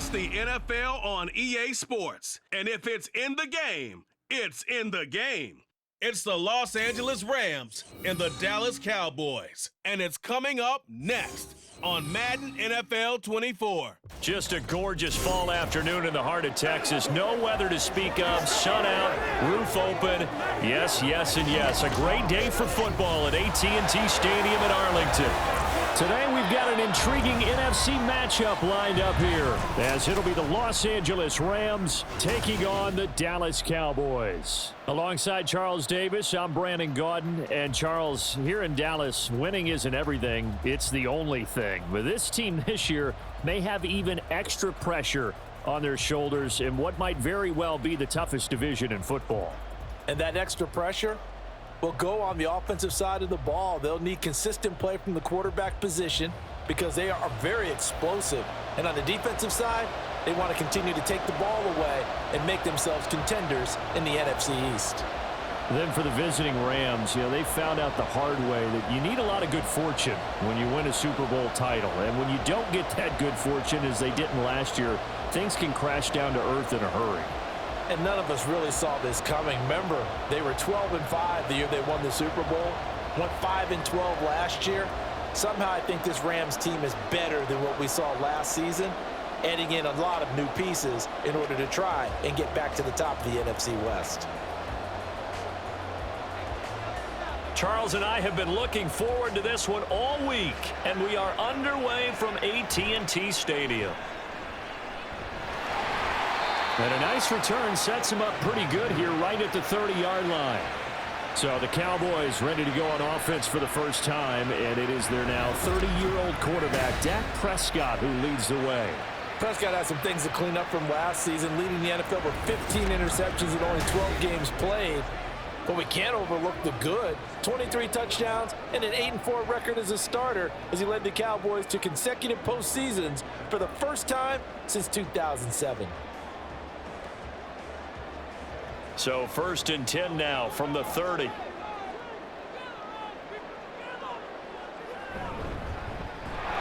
It's the NFL on EA Sports. And if it's in the game, it's in the game. It's the Los Angeles Rams and the Dallas Cowboys. And it's coming up next on Madden NFL 24. Just a gorgeous fall afternoon in the heart of Texas. No weather to speak of. Sun out, roof open. Yes, yes, and yes. A great day for football at AT&T Stadium in Arlington. Today we've got an intriguing NFC matchup lined up here, as it'll be the Los Angeles Rams taking on the Dallas Cowboys. Alongside Charles Davis, I'm Brandon Gaudin. And Charles, here in Dallas, winning isn't everything. It's the only thing. But this team this year may have even extra pressure on their shoulders in what might very well be the toughest division in football. And that extra pressure will go on the offensive side of the ball. They'll need consistent play from the quarterback position because they are very explosive. And on the defensive side, they want to continue to take the ball away and make themselves contenders in the NFC East. Then for the visiting Rams, they found out the hard way that you need a lot of good fortune when you win a Super Bowl title. And when you don't get that good fortune, as they didn't last year, things can crash down to earth in a hurry. And none of us really saw this coming. Remember, they were 12-5 the year they won the Super Bowl, went 5-12 last year. Somehow I think this Rams team is better than what we saw last season, adding in a lot of new pieces in order to try and get back to the top of the NFC West. Charles and I have been looking forward to this one all week, and we are underway from AT&T Stadium. And a nice return sets him up pretty good here right at the 30-yard line. So the Cowboys ready to go on offense for the first time, and it is their now 30-year-old quarterback, Dak Prescott, who leads the way. Prescott has some things to clean up from last season, leading the NFL with 15 interceptions in only 12 games played. But we can't overlook the good. 23 touchdowns and an 8-4 record as a starter as he led the Cowboys to consecutive postseasons for the first time since 2007. So 1st and 10 now from the 30.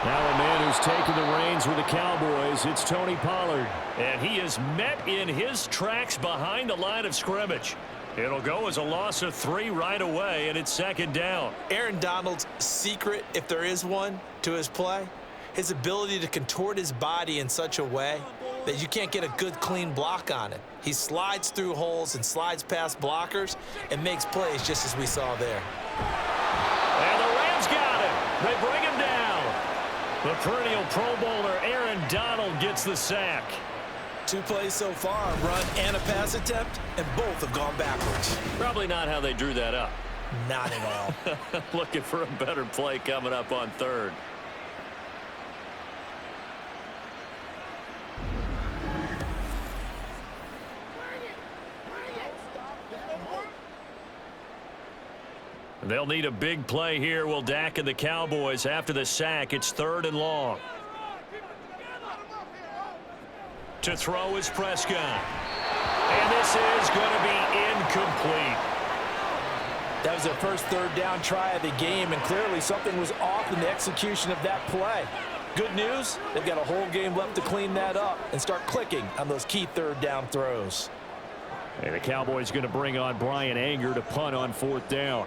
Now a man who's taken the reins with the Cowboys, it's Tony Pollard. And he is met in his tracks behind the line of scrimmage. It'll go as a loss of 3 right away, and it's 2nd down. Aaron Donald's secret, if there is one, to his play, his ability to contort his body in such a way that you can't get a good, clean block on it. He slides through holes and slides past blockers and makes plays just as we saw there. And the Rams got him. They bring him down. The perennial Pro Bowler Aaron Donald gets the sack. 2 plays so far, a run and a pass attempt, and both have gone backwards. Probably not how they drew that up. Not at all. Looking for a better play coming up on 3rd. They'll need a big play here. Will Dak and the Cowboys after the sack. It's 3rd and long. To throw is Prescott. And this is going to be incomplete. That was their first 3rd down try of the game, and clearly something was off in the execution of that play. Good news, they've got a whole game left to clean that up and start clicking on those key 3rd down throws. And the Cowboys going to bring on Brian Anger to punt on 4th down.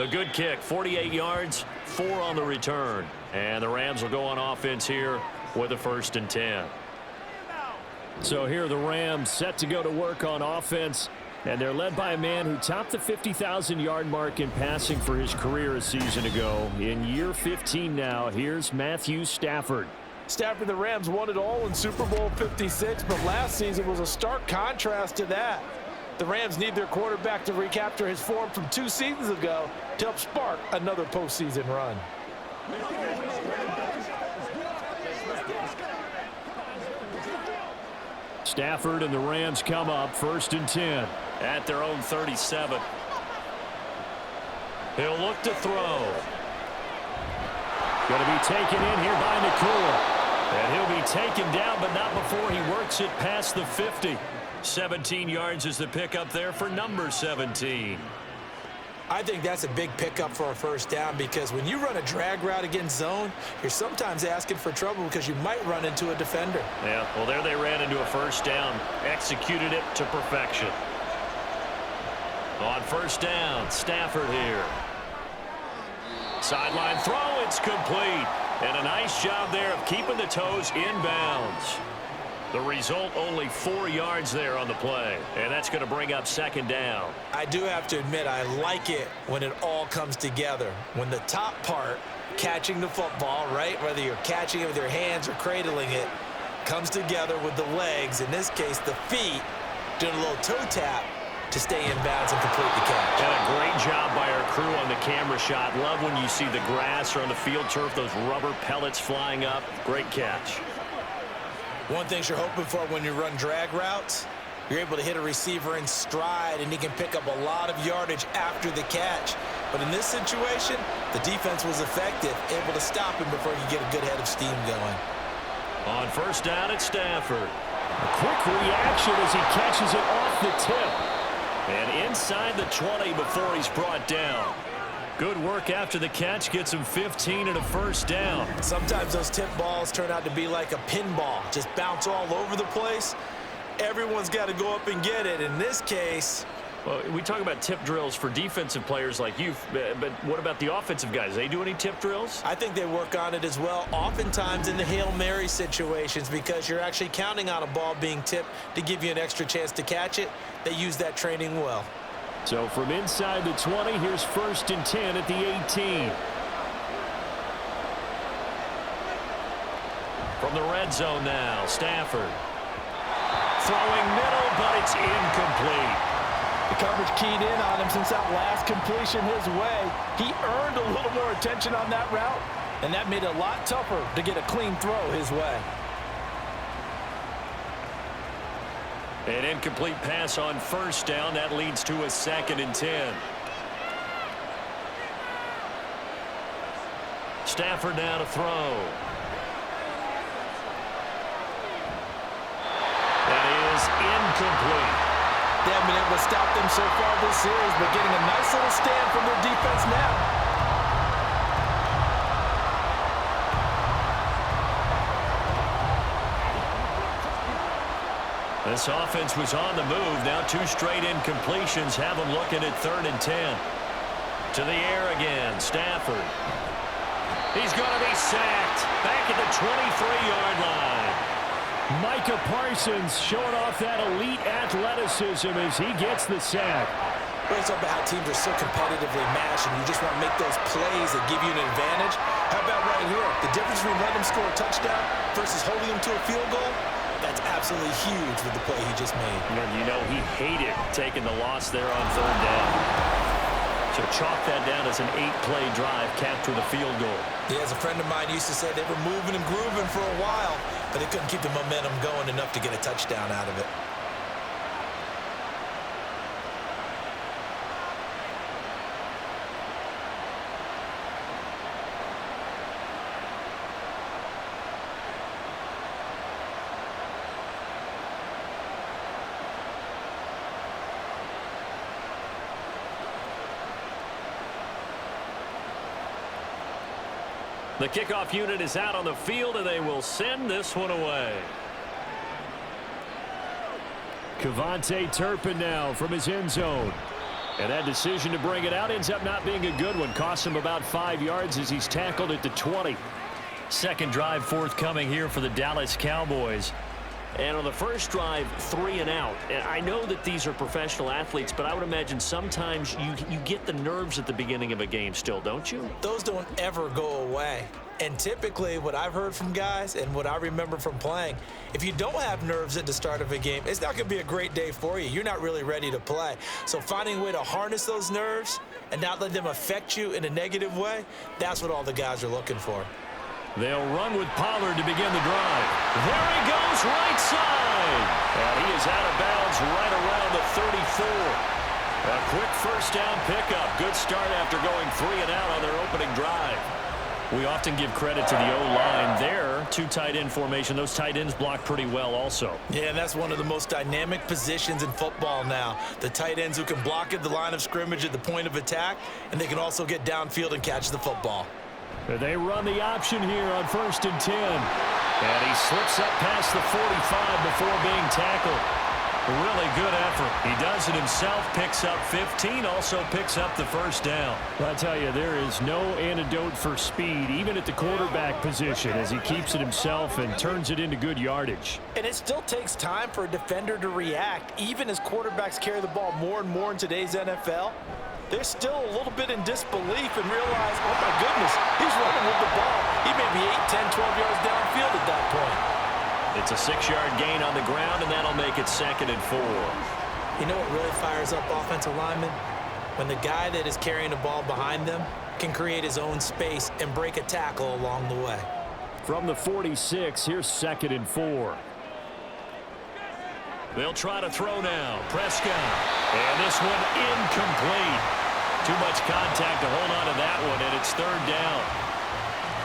A good kick, 48 yards, 4 on the return. And the Rams will go on offense here with a 1st and 10. So here are the Rams set to go to work on offense. And they're led by a man who topped the 50,000-yard mark in passing for his career a season ago. In year 15 now, here's Matthew Stafford. Stafford, the Rams won it all in Super Bowl 56, but last season was a stark contrast to that. The Rams need their quarterback to recapture his form from 2 seasons ago to help spark another postseason run. Stafford and the Rams come up 1st and 10 at their own 37. He'll look to throw. Going to be taken in here by Nakua. And he'll be taken down, but not before he works it past the 50. 17 yards is the pickup there for number 17. I think that's a big pickup for a first down because when you run a drag route against zone, you're sometimes asking for trouble because you might run into a defender. Yeah, well, there they ran into a first down. Executed it to perfection. On first down, Stafford here. Sideline throw, it's complete. And a nice job there of keeping the toes inbounds. The result, only 4 yards there on the play. And that's going to bring up second down. I do have to admit, I like it when it all comes together. When the top part, catching the football, right, whether you're catching it with your hands or cradling it, comes together with the legs, in this case the feet, doing a little toe tap to stay in bounds and complete the catch. And a great job by our crew on the camera shot. Love when you see the grass or on the field turf, those rubber pellets flying up. Great catch. One thing you're hoping for when you run drag routes, you're able to hit a receiver in stride and he can pick up a lot of yardage after the catch. But in this situation, the defense was effective, able to stop him before you get a good head of steam going. On first down, it's Stafford. A quick reaction as he catches it off the tip. And inside the 20 before he's brought down. Good work after the catch, gets him 15 and a first down. Sometimes those tip balls turn out to be like a pinball, just bounce all over the place. Everyone's got to go up and get it. In this case, well, we talk about tip drills for defensive players like you, but what about the offensive guys? They do any tip drills? I think they work on it as well, oftentimes in the Hail Mary situations, because you're actually counting on a ball being tipped to give you an extra chance to catch it. They use that training well. So from inside the 20, here's first and 10 at the 18. From the red zone now, Stafford. Throwing middle, but it's incomplete. The coverage keyed in on him since that last completion his way. He earned a little more attention on that route, and that made it a lot tougher to get a clean throw his way. An incomplete pass on first down. That leads to a second and 10. Stafford now to throw. That is incomplete. They haven't been able to stop them so far this series, but getting a nice little stand from their defense now. This offense was on the move. Now 2 straight incompletions have them looking at 3rd and 10. To the air again, Stafford. He's going to be sacked back at the 23-yard line. Micah Parsons showing off that elite athleticism as he gets the sack. We're talking about how teams are so competitively matched and you just want to make those plays that give you an advantage. How about right here? The difference between letting them score a touchdown versus holding them to a field goal, that's absolutely huge with the play he just made. And you know he hated taking the loss there on 3rd down. So chalk that down as an 8-play drive capped with a field goal. Yeah, as a friend of mine used to say, they were moving and grooving for a while, but they couldn't keep the momentum going enough to get a touchdown out of it. The kickoff unit is out on the field, and they will send this one away. Kevontae Turpin now from his end zone. And that decision to bring it out ends up not being a good one. Costs him about 5 yards as he's tackled at the 20. Second drive forthcoming here for the Dallas Cowboys. And on the first drive, 3 and out. And I know that these are professional athletes, but I would imagine sometimes you get the nerves at the beginning of a game still, don't you? Those don't ever go away. And typically what I've heard from guys and what I remember from playing, if you don't have nerves at the start of a game, it's not going to be a great day for you. You're not really ready to play. So finding a way to harness those nerves and not let them affect you in a negative way, that's what all the guys are looking for. They'll run with Pollard to begin the drive. There he goes, right side. And he is out of bounds right around the 34. A quick first down pickup. Good start after going 3 and out on their opening drive. We often give credit to the O-line there. Two tight end formation. Those tight ends block pretty well also. Yeah, and that's one of the most dynamic positions in football now. The tight ends who can block at the line of scrimmage at the point of attack, and they can also get downfield and catch the football. They run the option here on 1st and 10. And he slips up past the 45 before being tackled. Really good effort. He does it himself, picks up 15, also picks up the first down. Well, I tell you, there is no antidote for speed, even at the quarterback position, as he keeps it himself and turns it into good yardage. And it still takes time for a defender to react, even as quarterbacks carry the ball more and more in today's NFL. They're still a little bit in disbelief and realize, oh my goodness, he's running with the ball. He may be 8, 10, 12 yards downfield at that point. It's a 6-yard gain on the ground, and that'll make it 2nd and 4. You know what really fires up offensive linemen? When the guy that is carrying the ball behind them can create his own space and break a tackle along the way. From the 46, here's 2nd and 4. They'll try to throw now. Prescott. And this one incomplete. Too much contact to hold on to that one, and it's 3rd down.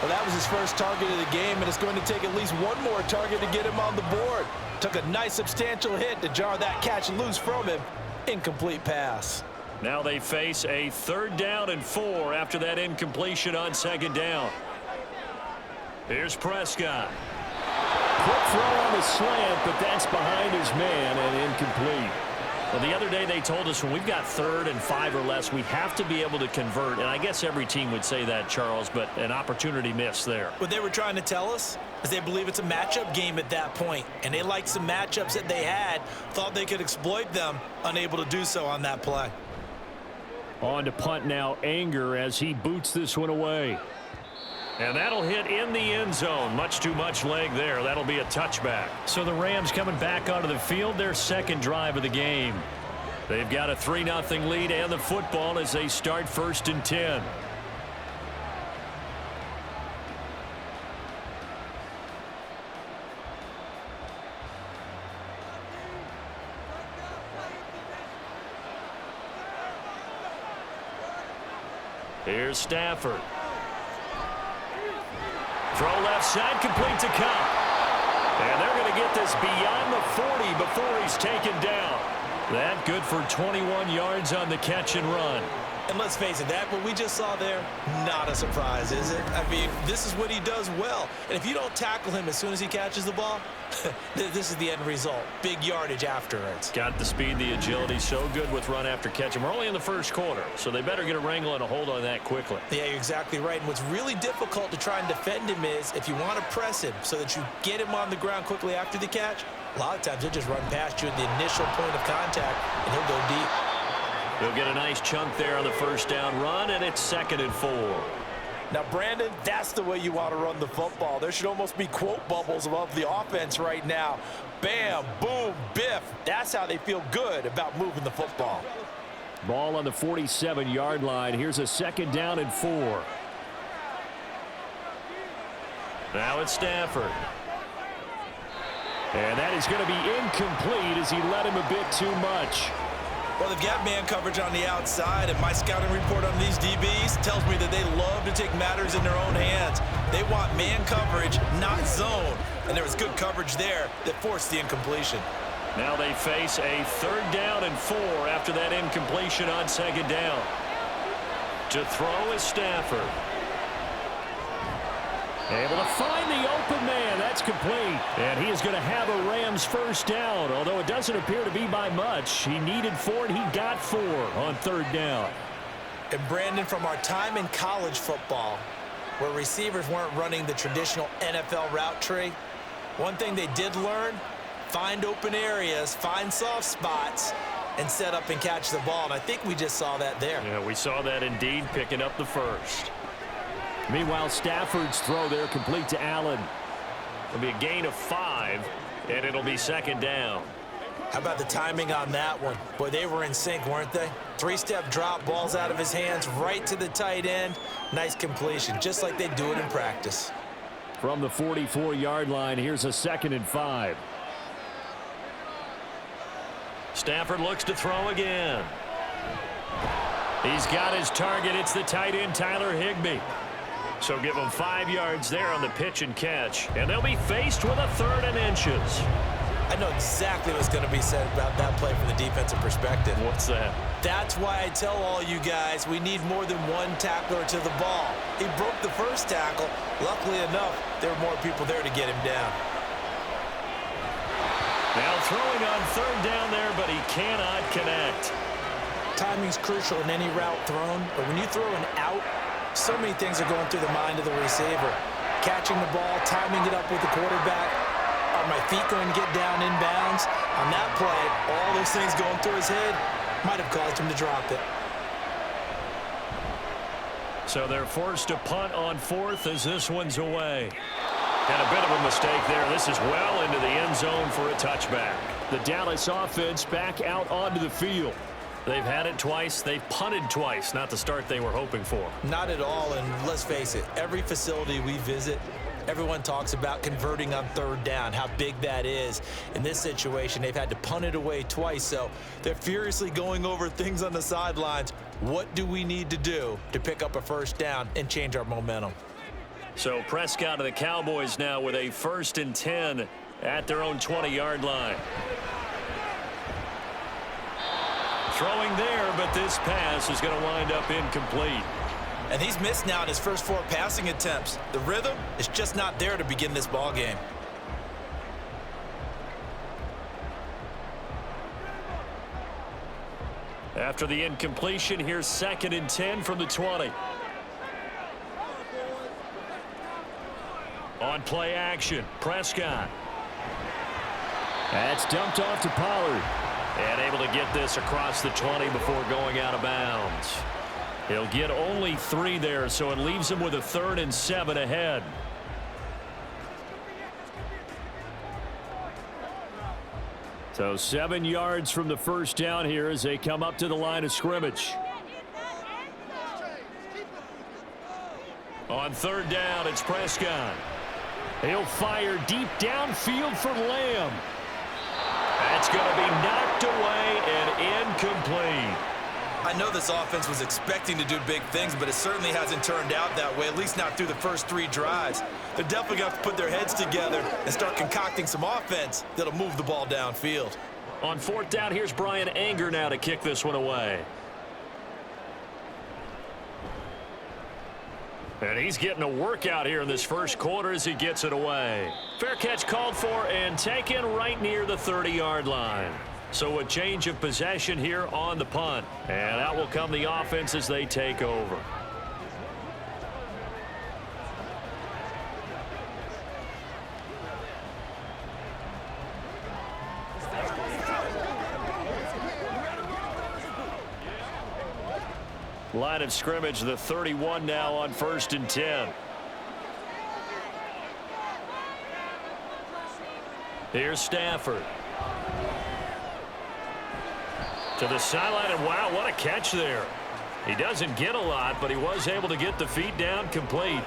Well, that was his first target of the game, and it's going to take at least one more target to get him on the board. Took a nice substantial hit to jar that catch loose from him. Incomplete pass. Now they face a 3rd down and 4 after that incompletion on 2nd down. Here's Prescott. Quick throw on the slant, but that's behind his man and incomplete. Well, the other day they told us when we've got 3rd and 5 or less, we have to be able to convert. And I guess every team would say that, Charles, but an opportunity missed there. What they were trying to tell us is they believe it's a matchup game at that point. And they liked some matchups that they had, thought they could exploit them, unable to do so on that play. On to punt now, Anger, as he boots this one away. And that'll hit in the end zone. Much too much leg there. That'll be a touchback. So the Rams coming back onto the field, their 2nd drive of the game. They've got a 3-0 lead and the football as they start 1st and 10. Here's Stafford. Throw left side, complete to Cup. And they're going to get this beyond the 40 before he's taken down. That good for 21 yards on the catch and run. And let's face it, that what we just saw there, not a surprise, is it? I mean, this is what he does well. And if you don't tackle him as soon as he catches the ball, this is the end result. Big yardage afterwards. Got the speed, the agility, so good with run after catch. And we're only in the 1st quarter, so they better get a wrangle and a hold on that quickly. Yeah, you're exactly right. And what's really difficult to try and defend him is if you want to press him so that you get him on the ground quickly after the catch, a lot of times he'll just run past you at the initial point of contact, and he'll go deep. He'll get a nice chunk there on the 1st down run, and it's 2nd and 4. Now, Brandon, that's the way you want to run the football. There should almost be quote bubbles above the offense right now. Bam, boom, biff. That's how they feel good about moving the football. Ball on the 47-yard line. Here's a 2nd down and 4. Now it's Stafford. And that is going to be incomplete as he led him a bit too much. Well, they've got man coverage on the outside, and my scouting report on these DBs tells me that they love to take matters in their own hands. They want man coverage, not zone. And there was good coverage there that forced the incompletion. Now they face a 3rd down and 4 after that incompletion on 2nd down. To throw is Stafford. Able to find the open man. That's complete. And he is going to have a Rams 1st down, although it doesn't appear to be by much. He needed 4, and he got 4 on 3rd down. And Brandon, from our time in college football, where receivers weren't running the traditional NFL route tree, one thing they did learn, find open areas, find soft spots, and set up and catch the ball. And I think we just saw that there. Yeah, we saw that indeed, picking up the 1st. Meanwhile, Stafford's throw there complete to Allen. It'll be a gain of 5, and it'll be 2nd down. How about the timing on that one? Boy, they were in sync, weren't they? 3-step drop, balls out of his hands, right to the tight end. Nice completion, just like they do it in practice. From the 44-yard line, here's a 2nd and 5. Stafford looks to throw again. He's got his target. It's the tight end, Tyler Higbee. So give them 5 yards there on the pitch and catch. And they'll be faced with a 3rd and inches. I know exactly what's going to be said about that play from the defensive perspective. What's that? That's why I tell all you guys we need more than one tackler to the ball. He broke the first tackle. Luckily enough, there were more people there to get him down. Now throwing on 3rd down there, but he cannot connect. Timing's crucial in any route thrown, but when you throw an out, so many things are going through the mind of the receiver. Catching the ball, timing it up with the quarterback. Are my feet going to get down inbounds? On that play, all those things going through his head might have caused him to drop it. So they're forced to punt on 4th as this one's away. And a bit of a mistake there. This is well into the end zone for a touchback. The Dallas offense back out onto the field. They've had it twice. They've punted twice. Not the start they were hoping for. Not at all, and let's face it, every facility we visit, everyone talks about converting on 3rd down, how big that is. In this situation, they've had to punt it away twice, so they're furiously going over things on the sidelines. What do we need to do to pick up a 1st down and change our momentum? So Prescott of the Cowboys now with a 1st and 10 at their own 20-yard line. Throwing there, but this pass is going to wind up incomplete. And he's missed now in his first 4 passing attempts. The rhythm is just not there to begin this ball game. After the incompletion, here's 2nd and 10 from the 20. On play action, Prescott. That's dumped off to Pollard. And able to get this across the 20 before going out of bounds. He'll get only 3 there, so it leaves him with a 3rd and 7 ahead. So 7 yards from the 1st down here as they come up to the line of scrimmage. On 3rd down, it's Prescott. He'll fire deep downfield for Lamb. That's going to be knocked away and incomplete. I know this offense was expecting to do big things, but it certainly hasn't turned out that way, at least not through the first 3 drives. They're definitely going to have to put their heads together and start concocting some offense that'll move the ball downfield. On 4th down, here's Brian Anger now to kick this one away. And he's getting a workout here in this first quarter as he gets it away. Fair catch called for and taken right near the 30-yard line. So a change of possession here on the punt. And out will come the offense as they take over. Line of scrimmage, the 31 now on 1st and 10. Here's Stafford. To the sideline, and wow, what a catch there. He doesn't get a lot, but he was able to get the feet down complete.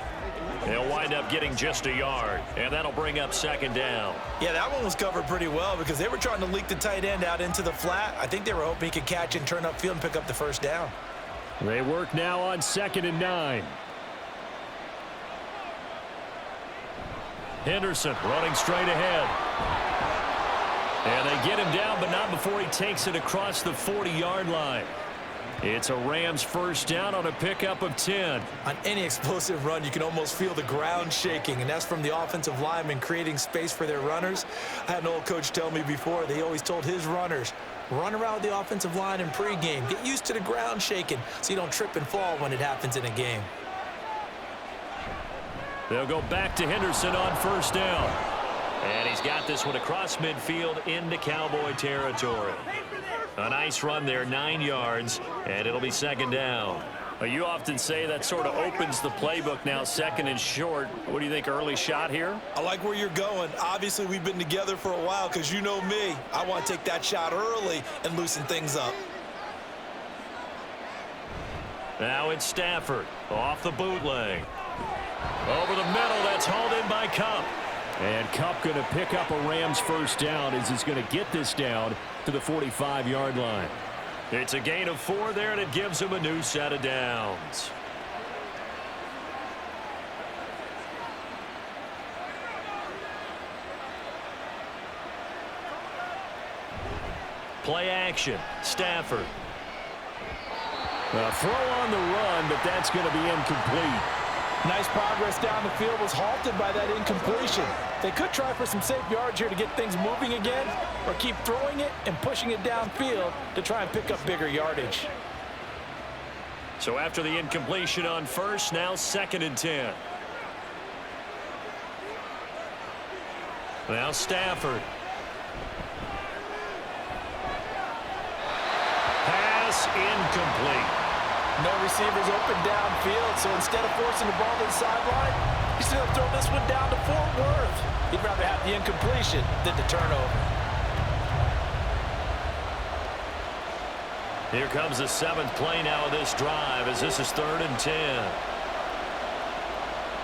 They'll wind up getting just a yard, and that'll bring up 2nd down. Yeah, that one was covered pretty well because they were trying to leak the tight end out into the flat. I think they were hoping he could catch and turn upfield and pick up the 1st down. They work now on 2nd and 9. Henderson running straight ahead. And they get him down, but not before he takes it across the 40-yard line. It's a Rams 1st down on a pickup of 10. On any explosive run, you can almost feel the ground shaking, and that's from the offensive linemen creating space for their runners. I had an old coach tell me before, they always told his runners, run around the offensive line in pregame. Get used to the ground shaking so you don't trip and fall when it happens in a game. They'll go back to Henderson on 1st down. And he's got this one across midfield into Cowboy territory. A nice run there, 9 yards, and it'll be 2nd down. You often say that sort of opens the playbook now, 2nd and short. What do you think, early shot here? I like where you're going. Obviously, we've been together for a while because you know me. I want to take that shot early and loosen things up. Now it's Stafford off the bootleg. Over the middle, that's hauled in by Kupp. And Kupp going to pick up a Rams 1st down as he's going to get this down to the 45-yard line. It's a gain of 4 there, and it gives him a new set of downs. Play action. Stafford. A throw on the run, but that's going to be incomplete. Nice progress down the field was halted by that incompletion. They could try for some safe yards here to get things moving again, or keep throwing it and pushing it downfield to try and pick up bigger yardage. So after the incompletion on first, now 2nd and 10. Now Stafford. Pass incomplete. No receivers open downfield, so instead of forcing the ball to the sideline, he's going to throw this one down to Fort Worth. He'd rather have the incompletion than the turnover. Here comes the 7th play now of this drive as this is 3rd and 10.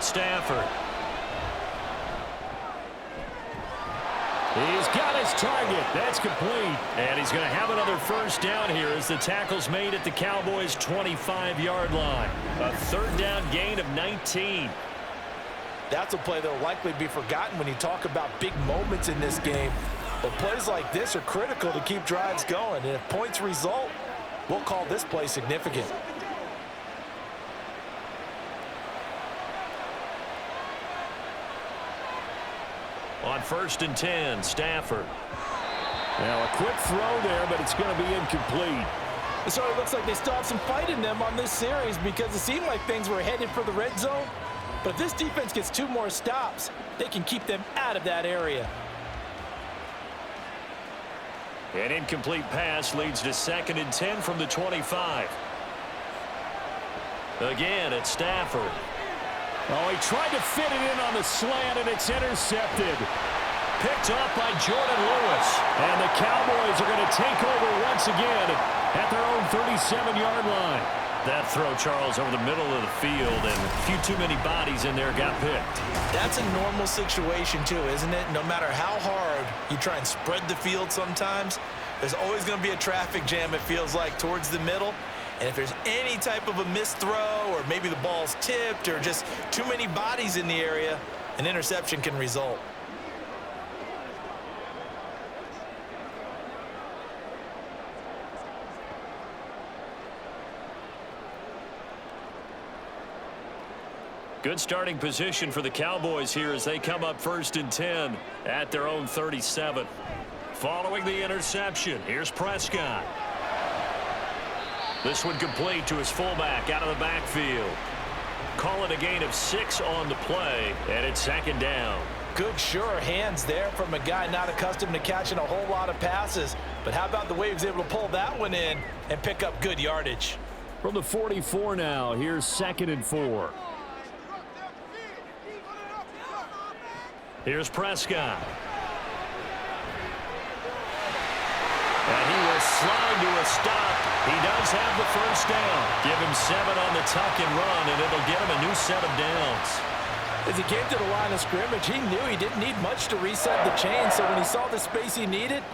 Stafford. He's got his target. That's complete. And he's going to have another first down here as the tackle's made at the Cowboys' 25-yard line. A 3rd down gain of 19. That's a play that will likely be forgotten when you talk about big moments in this game. But plays like this are critical to keep drives going. And if points result, we'll call this play significant. On 1st and 10, Stafford. Now a quick throw there, but it's going to be incomplete. It sort of looks like they still have some fight in them on this series because it seemed like things were headed for the red zone. But if this defense gets 2 more stops, they can keep them out of that area. An incomplete pass leads to 2nd and 10 from the 25. Again, it's Stafford. Oh, he tried to fit it in on the slant, and it's intercepted. Picked up by Jordan Lewis. And the Cowboys are going to take over once again at their own 37-yard line. That throw, Charles, over the middle of the field, and a few too many bodies in there got picked. That's a normal situation, too, isn't it? No matter how hard you try and spread the field sometimes, there's always going to be a traffic jam, it feels like, towards the middle. And if there's any type of a missed throw or maybe the ball's tipped or just too many bodies in the area, an interception can result. Good starting position for the Cowboys here as they come up 1st and 10 at their own 37. Following the interception, here's Prescott. This one complete to his fullback out of the backfield. Call it a gain of 6 on the play, and it's 2nd down. Good, sure hands there from a guy not accustomed to catching a whole lot of passes. But how about the way he was able to pull that one in and pick up good yardage? From the 44 now, here's 2nd and 4. Here's Prescott. And he will slide to a stop. He does have the first down. Give him 7 on the tuck and run, and it'll get him a new set of downs. As he came to the line of scrimmage, he knew he didn't need much to reset the chain, so when he saw the space he needed,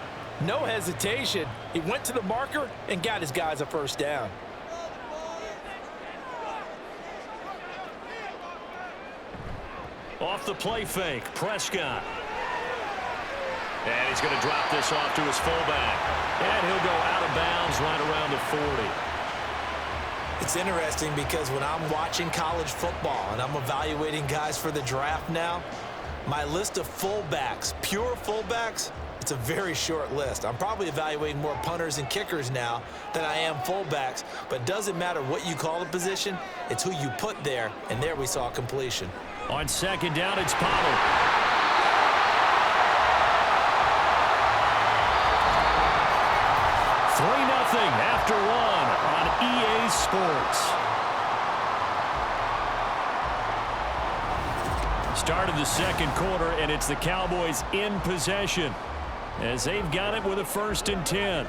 no hesitation. He went to the marker and got his guys a first down. Off the play fake, Prescott. And he's going to drop this off to his fullback. And he'll go out of bounds right around the 40. It's interesting because when I'm watching college football and I'm evaluating guys for the draft now, my list of fullbacks, pure fullbacks, it's a very short list. I'm probably evaluating more punters and kickers now than I am fullbacks, but it doesn't matter what you call the position, it's who you put there, and there we saw completion. On 2nd down, it's Power. 3-0 after 1 on EA Sports. Start of the 2nd quarter, and it's the Cowboys in possession as they've got it with a 1st and 10.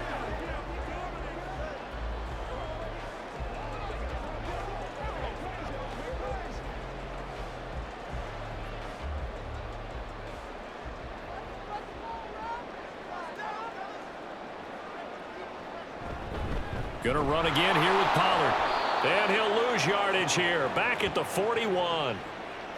Going to run again here with Pollard. And he'll lose yardage here, back at the 41.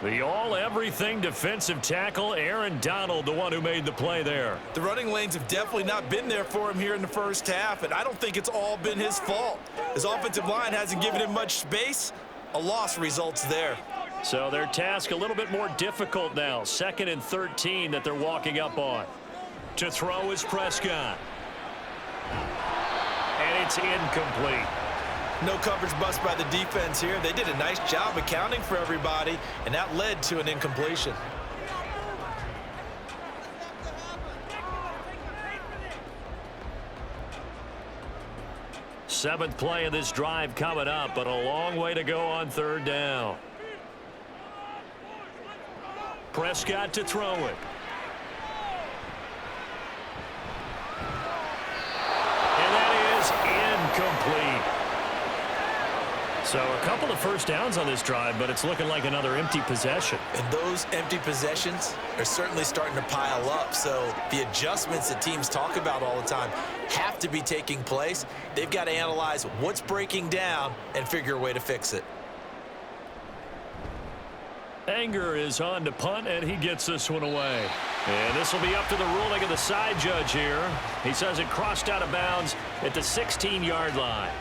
The all-everything defensive tackle, Aaron Donald, the one who made the play there. The running lanes have definitely not been there for him here in the first half, and I don't think it's all been his fault. His offensive line hasn't given him much space. A loss results there. So their task a little bit more difficult now. 2nd and 13 that they're walking up on. To throw is Prescott. And it's incomplete. No coverage bust by the defense here. They did a nice job accounting for everybody, and that led to an incompletion. Seventh play of this drive coming up, but a long way to go on 3rd down. Prescott to throw it. And that is incomplete. So a couple of first downs on this drive, but it's looking like another empty possession. And those empty possessions are certainly starting to pile up. So the adjustments that teams talk about all the time have to be taking place. They've got to analyze what's breaking down and figure a way to fix it. Anger is on to punt, and he gets this one away. And this will be up to the ruling of the side judge here. He says it crossed out of bounds at the 16-yard line.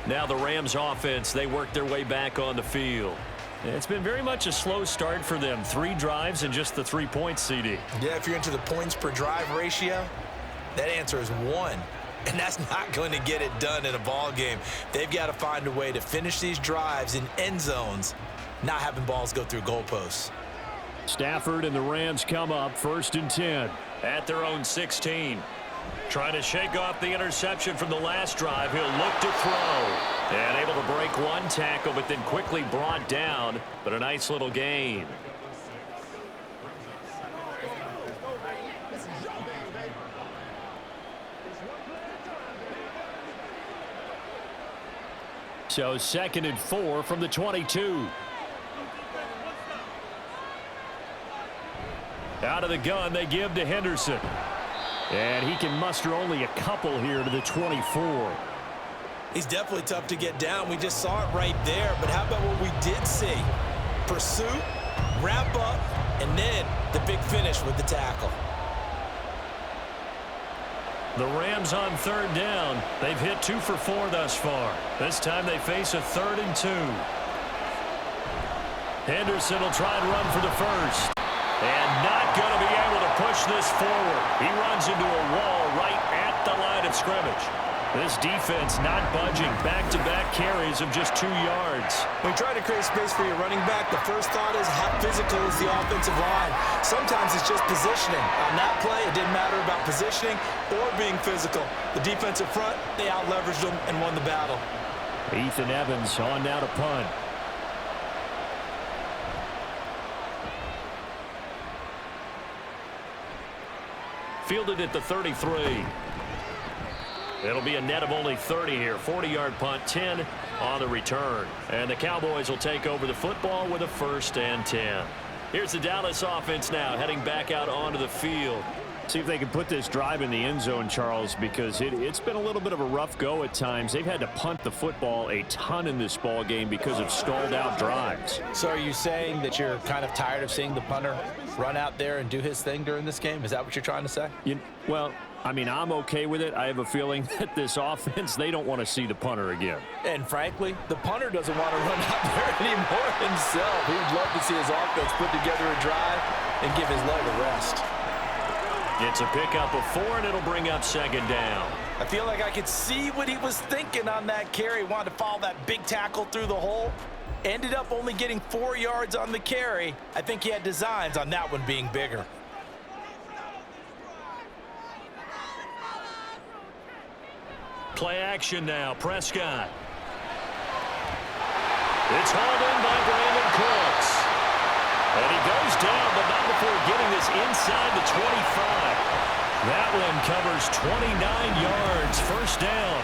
Now the Rams offense, they work their way back on the field. It's been very much a slow start for them. 3 drives and just the 3 points, CD. Yeah, if you're into the points per drive ratio, that answer is 1. And that's not going to get it done in a ball game. They've got to find a way to finish these drives in end zones, not having balls go through goalposts. Stafford and the Rams come up 1st and 10 at their own 16. Trying to shake off the interception from the last drive. He'll look to throw. And able to break one tackle, but then quickly brought down. But a nice little gain. So 2nd and 4 from the 22. Out of the gun, they give to Henderson. And he can muster only a couple here to the 24. He's definitely tough to get down. We just saw it right there. But how about what we did see? Pursuit, wrap up, and then the big finish with the tackle. The Rams on 3rd down. They've hit 2 for 4 thus far. This time they face a 3rd and 2. Henderson will try and run for the first. And not going to be able to push this forward. He runs into a wall right at the line of scrimmage. This defense not budging. Back-to-back carries of just 2 yards. When you try to create space for your running back, the first thought is how physical is the offensive line. Sometimes it's just positioning. On that play, it didn't matter about positioning or being physical. The defensive front, they out-leveraged them and won the battle. Ethan Evans on now to punt. Fielded at the 33. It'll be a net of only 30 here. 40-yard punt, 10 on the return. And the Cowboys will take over the football with a 1st and 10. Here's the Dallas offense now heading back out onto the field. See if they can put this drive in the end zone, Charles, because it's been a little bit of a rough go at times. They've had to punt the football a ton in this ball game because of stalled out drives. So are you saying that you're kind of tired of seeing the punter run out there and do his thing during this game? Is that what you're trying to say? Well, I mean, I'm okay with it. I have a feeling that this offense, they don't want to see the punter again. And frankly, the punter doesn't want to run out there anymore himself. He would love to see his offense put together a drive and give his leg a rest. It's a pickup of 4, and it'll bring up 2nd down. I feel like I could see what he was thinking on that carry. Wanted to follow that big tackle through the hole. Ended up only getting 4 yards on the carry. I think he had designs on that one being bigger. Play action now. Prescott. It's hauled in by Brandon Cooks. And he goes down, but not before getting this inside the 25. That one covers 29 yards. 1st down.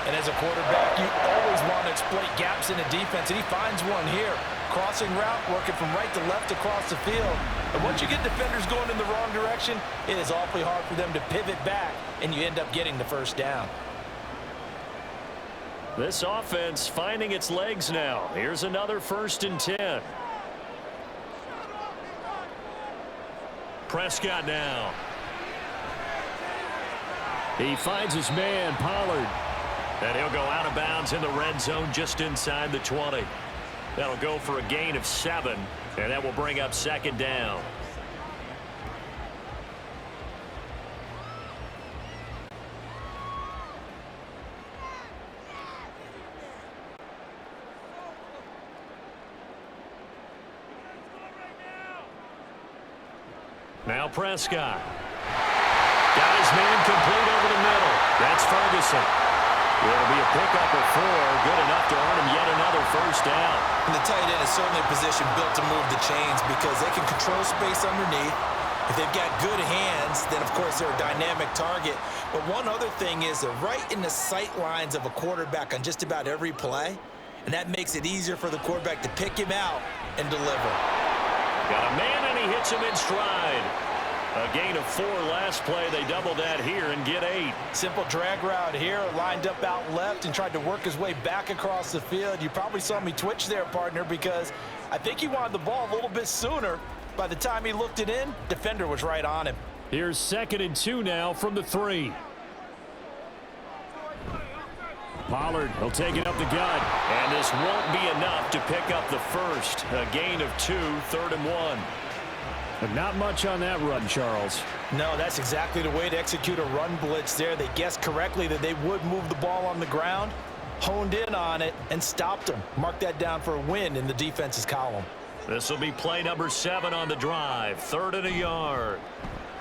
And as a quarterback, you always want to exploit gaps in the defense, and he finds one here. Crossing route, working from right to left across the field. And once you get defenders going in the wrong direction, it is awfully hard for them to pivot back, and you end up getting the 1st down. This offense finding its legs now. Here's another 1st and 10. Prescott now. He finds his man, Pollard. And he'll go out of bounds in the red zone just inside the 20. That'll go for a gain of 7, and that will bring up second down. Now Prescott. Got his man complete over the middle. That's Ferguson. It'll be a pickup of 4. Good enough to earn him yet another first down. And the tight end is certainly a position built to move the chains because they can control space underneath. If they've got good hands, then, of course, they're a dynamic target. But one other thing is they're right in the sight lines of a quarterback on just about every play, and that makes it easier for the quarterback to pick him out and deliver. Got a man, and he hits him in stride. A gain of 4 last play. They double that here and get 8. Simple drag route here, lined up out left and tried to work his way back across the field. You probably saw me twitch there, partner, because I think he wanted the ball a little bit sooner. By the time he looked it in, defender was right on him. Here's 2nd and 2 now from the 3. Pollard will take it up the gut, and this won't be enough to pick up the first. A gain of 2, 3rd and 1. But not much on that run, Charles. No, that's exactly the way to execute a run blitz there. They guessed correctly that they would move the ball on the ground, honed in on it, and stopped them. Mark that down for a win in the defense's column. This will be play number 7 on the drive. 3rd and a yard.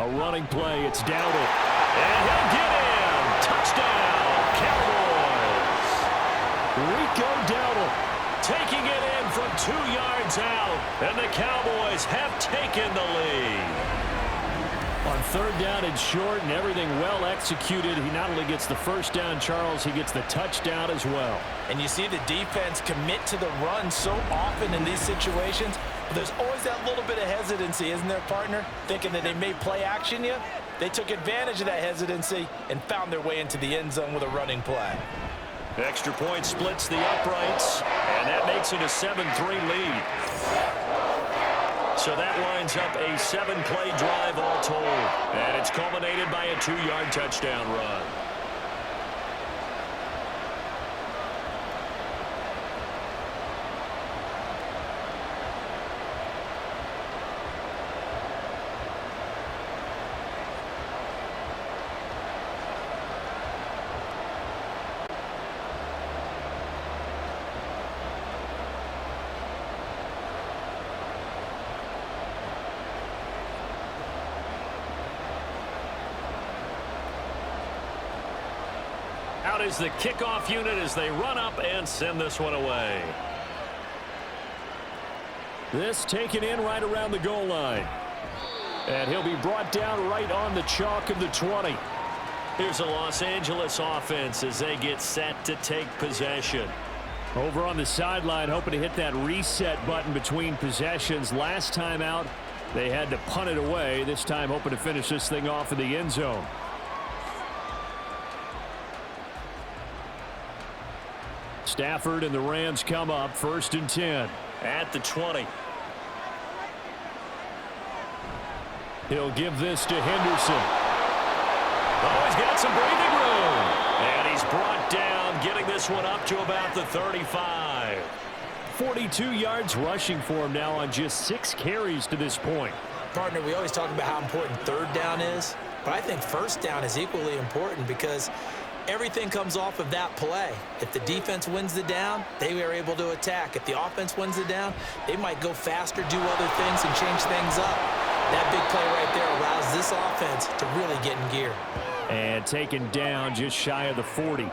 A running play. It's Dowdle. And he'll get in. Touchdown, Cowboys. Rico Dowdle taking it in from 2 yards out. And the Cowboys have taken the lead. On 3rd down and short and everything well executed, he not only gets the first down, Charles, he gets the touchdown as well. And you see the defense commit to the run so often in these situations, but there's always that little bit of hesitancy, isn't there, partner? Thinking that they may play action you. They took advantage of that hesitancy and found their way into the end zone with a running play. Extra point splits the uprights, and that makes it a 7-3 lead. So that lines up a 7-play drive all told. And it's culminated by a 2-yard touchdown run. Out is the kickoff unit as they run up and send this one away. This taken in right around the goal line. And he'll be brought down right on the chalk of the 20. Here's a Los Angeles offense as they get set to take possession. Over on the sideline, hoping to hit that reset button between possessions. Last time out, they had to punt it away. This time, hoping to finish this thing off in the end zone. Stafford and the Rams come up 1st and 10 at the 20. He'll give this to Henderson. Oh, he's got some breathing room. And he's brought down, getting this one up to about the 35. 42 yards rushing for him now on just 6 carries to this point. Partner, we always talk about how important 3rd down is, but I think 1st down is equally important because everything comes off of that play. If the defense wins the down, they are able to attack. If the offense wins the down, they might go faster, do other things, and change things up. That big play right there allows this offense to really get in gear. And taken down just shy of the 40.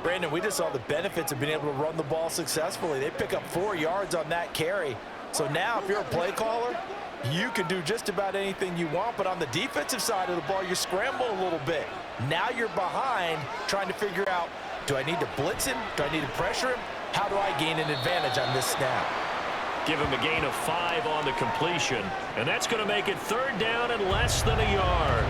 Brandon, we just saw the benefits of being able to run the ball successfully. They pick up 4 yards on that carry. So now if you're a play caller, you can do just about anything you want, but on the defensive side of the ball, you're scrambling a little bit. Now you're behind trying to figure out, do I need to blitz him? Do I need to pressure him? How do I gain an advantage on this snap? Give him a gain of 5 on the completion, and that's going to make it 3rd down and less than a yard.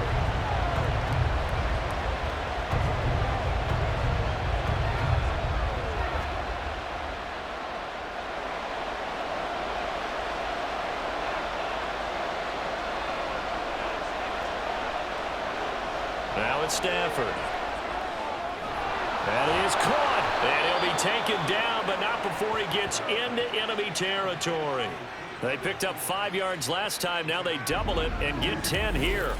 Now it's Stafford. That is caught. And he'll be taken down, but not before he gets into enemy territory. They picked up 5 yards last time. Now they double it and get 10 here.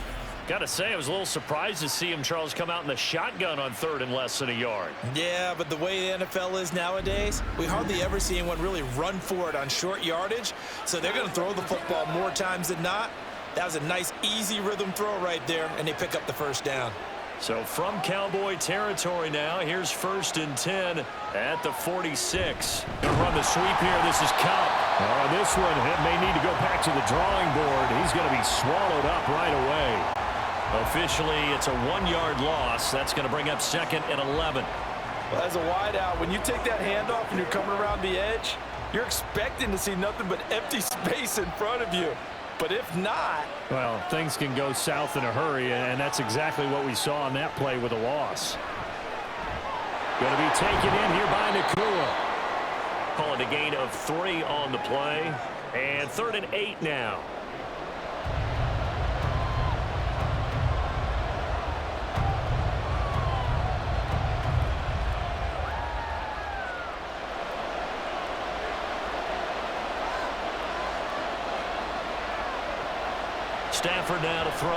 Got to say, I was a little surprised to see him, Charles, come out in the shotgun on 3rd and less than a yard. Yeah, but the way the NFL is nowadays, we hardly ever see anyone really run for it on short yardage. So they're going to throw the football more times than not. That was a nice, easy rhythm throw right there, and they pick up the first down. So from Cowboy territory now, here's 1st and 10 at the 46. Gonna run the sweep here. This is Cup. Oh, this one may need to go back to the drawing board. He's going to be swallowed up right away. Officially, it's a 1-yard loss. That's going to bring up 2nd and 11. Well, as a wideout, when you take that handoff and you're coming around the edge, you're expecting to see nothing but empty space in front of you. But if not... Well, things can go south in a hurry, and that's exactly what we saw on that play with a loss. Going to be taken in here by Nakua. Call it a gain of 3 on the play. And 3rd and 8 now. Stafford now to throw.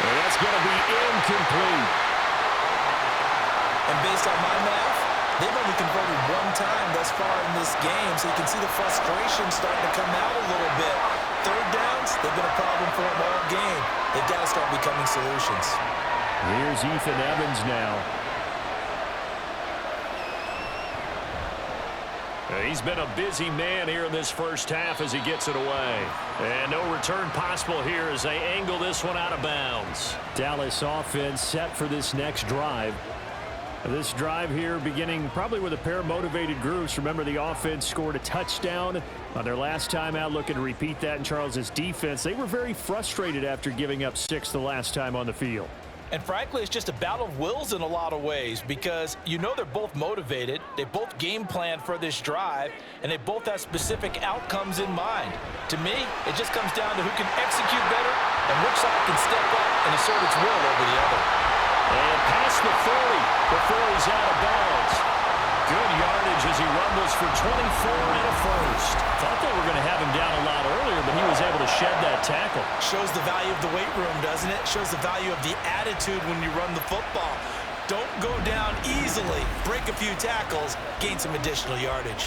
And that's going to be incomplete. And based on my math, they've only converted 1 time thus far in this game, so you can see the frustration starting to come out a little bit. 3rd downs, they've been a problem for them all game. They've got to start becoming solutions. Here's Ethan Evans now. He's been a busy man here in this first half as he gets it away. And no return possible here as they angle this one out of bounds. Dallas offense set for this next drive. This drive here beginning probably with a pair of motivated groups. Remember, the offense scored a touchdown on their last time out, looking to repeat that in Charles's defense. They were very frustrated after giving up 6 the last time on the field. And frankly, it's just a battle of wills in a lot of ways because you know they're both motivated. They both game plan for this drive, and they both have specific outcomes in mind. To me, it just comes down to who can execute better and which side can step up and assert its will over the other. And past the 40 before he's out of bounds. Good yardage as he rumbles for 24 and a first. Thought they were going to have him down a lot earlier, but he was able to shed that tackle. Shows the value of the weight room, doesn't it? Shows the value of the attitude when you run the football. Don't go down easily. Break a few tackles. Gain some additional yardage.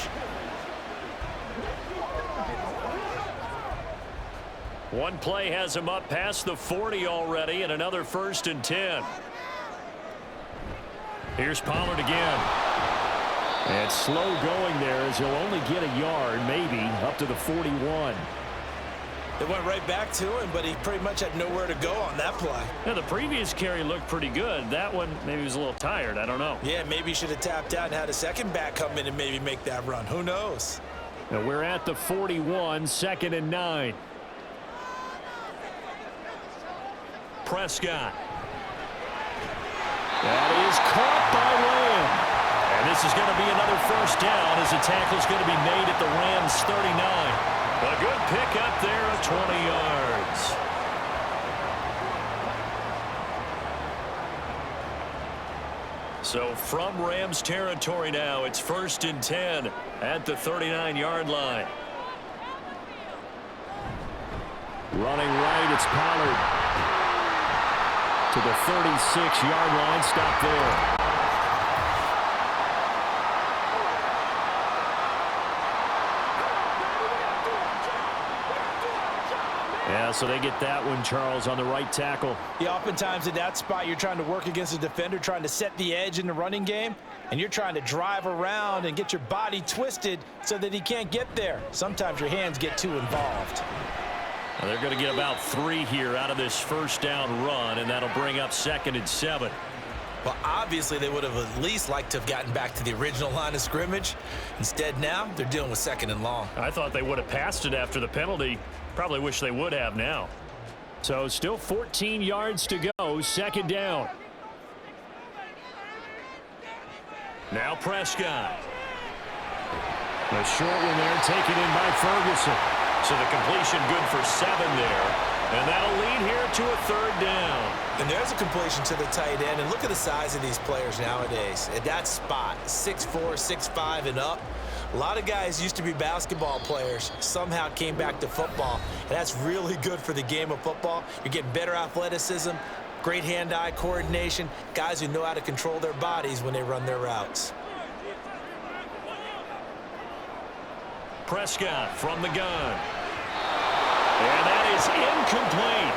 One play has him up past the 40 already, and another 1st and 10. Here's Pollard again. And slow going there as he'll only get a yard, maybe, up to the 41. They went right back to him, but he pretty much had nowhere to go on that play. Yeah, the previous carry looked pretty good. That one, maybe he was a little tired. I don't know. Yeah, maybe he should have tapped out and had a second back come in and maybe make that run. Who knows? Now we're at the 41, 2nd and 9. Prescott. That is caught by Lamb. And this is going to be another first down as the tackle's going to be made at the Rams' 39. A good pickup there of 20 yards. So from Rams territory now, it's 1st and 10 at the 39-yard line. Running right, it's Pollard. To the 36-yard line, stop there. Yeah, so they get that one, Charles, on the right tackle. Yeah, oftentimes in that spot, you're trying to work against a defender, trying to set the edge in the running game, and you're trying to drive around and get your body twisted so that he can't get there. Sometimes your hands get too involved. Well, they're going to get about 3 here out of this first down run, and that'll bring up 2nd and 7. Well, obviously, they would have at least liked to have gotten back to the original line of scrimmage. Instead, now, they're dealing with 2nd and long. I thought they would have passed it after the penalty. Probably wish they would have now. So still 14 yards to go, 2nd down. Now Prescott. The short one there taken in by Ferguson. So the completion good for 7 there. And that'll lead here to a 3rd down. And there's a completion to the tight end. And look at the size of these players nowadays. At that spot, 6'4", 6'5", and up. A lot of guys used to be basketball players, somehow came back to football. And that's really good for the game of football. You're getting better athleticism, great hand-eye coordination, guys who know how to control their bodies when they run their routes. Prescott from the gun. And that is incomplete.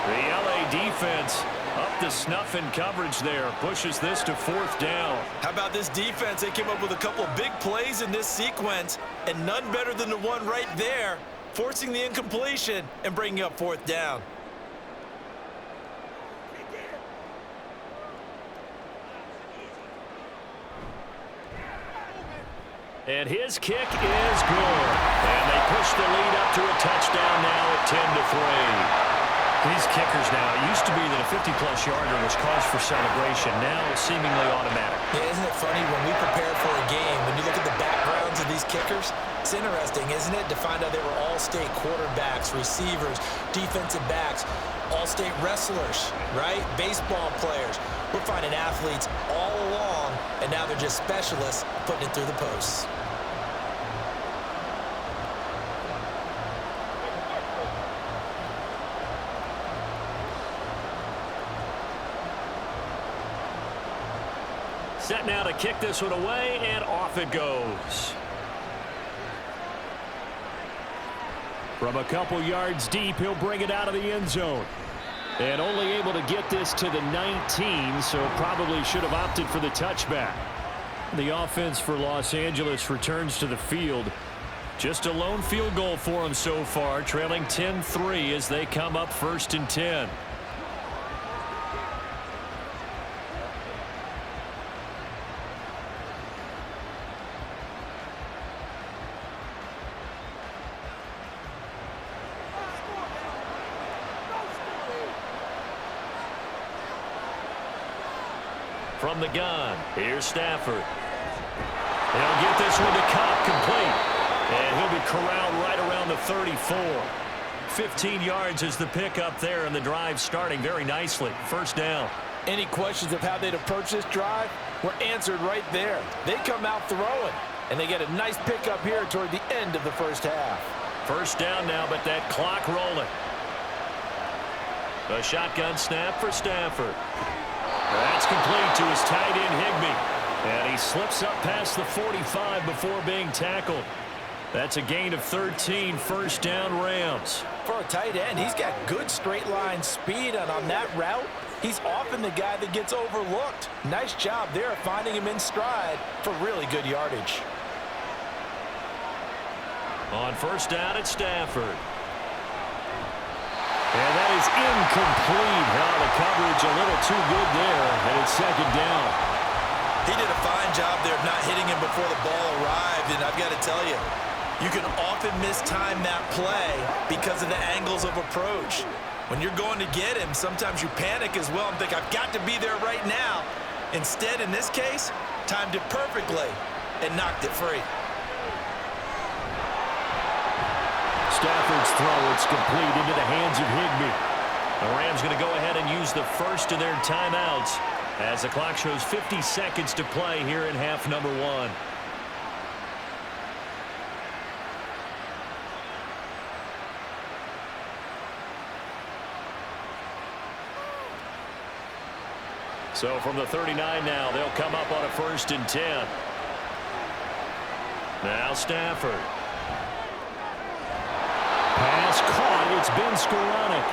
The LA defense up to snuff in coverage there. Pushes this to 4th down. How about this defense? They came up with a couple of big plays in this sequence, and none better than the one right there, forcing the incompletion and bringing up 4th down. And his kick is good. And they push the lead up to a touchdown now at 10-3. These kickers now, it used to be that a 50-plus yarder was cause for celebration. Now it's seemingly automatic. Yeah, isn't it funny when we prepare for a game, when you look at the backgrounds of these kickers, it's interesting, isn't it, to find out they were all-state quarterbacks, receivers, defensive backs, all-state wrestlers, right? Baseball players. We're finding athletes all along, and now they're just specialists putting it through the posts. Set now to kick this one away, and off it goes. From a couple yards deep, he'll bring it out of the end zone. And only able to get this to the 19, so probably should have opted for the touchback. The offense for Los Angeles returns to the field. Just a lone field goal for them so far, trailing 10-3 as they come up 1st and 10. From the gun, here's Stafford. He'll get this one to Cobb, complete. And he'll be corralled right around the 34. 15 yards is the pickup there, and the drive starting very nicely. 1st down. Any questions of how they'd approach this drive were answered right there. They come out throwing, and they get a nice pickup here toward the end of the 1st half. 1st down now, but that clock rolling. A shotgun snap for Stafford. That's complete to his tight end, Higbee. And he slips up past the 45 before being tackled. That's a gain of 13, 1st down Rams. For a tight end, he's got good straight line speed, and on that route, he's often the guy that gets overlooked. Nice job there finding him in stride for really good yardage. On 1st down, it's Stafford. And that is incomplete. Now the coverage a little too good there, and it's 2nd down. He did a fine job there of not hitting him before the ball arrived, and I've got to tell you, you can often mistime that play because of the angles of approach. When you're going to get him, sometimes you panic as well and think, I've got to be there right now. Instead, in this case, timed it perfectly and knocked it free. Stafford's throw, it's complete into the hands of Higbee. The Rams going to go ahead and use the first of their timeouts as the clock shows 50 seconds to play here in half number 1. So from the 39 now, they'll come up on a 1st and 10. Now Stafford. Pass caught. It's been Skoranek.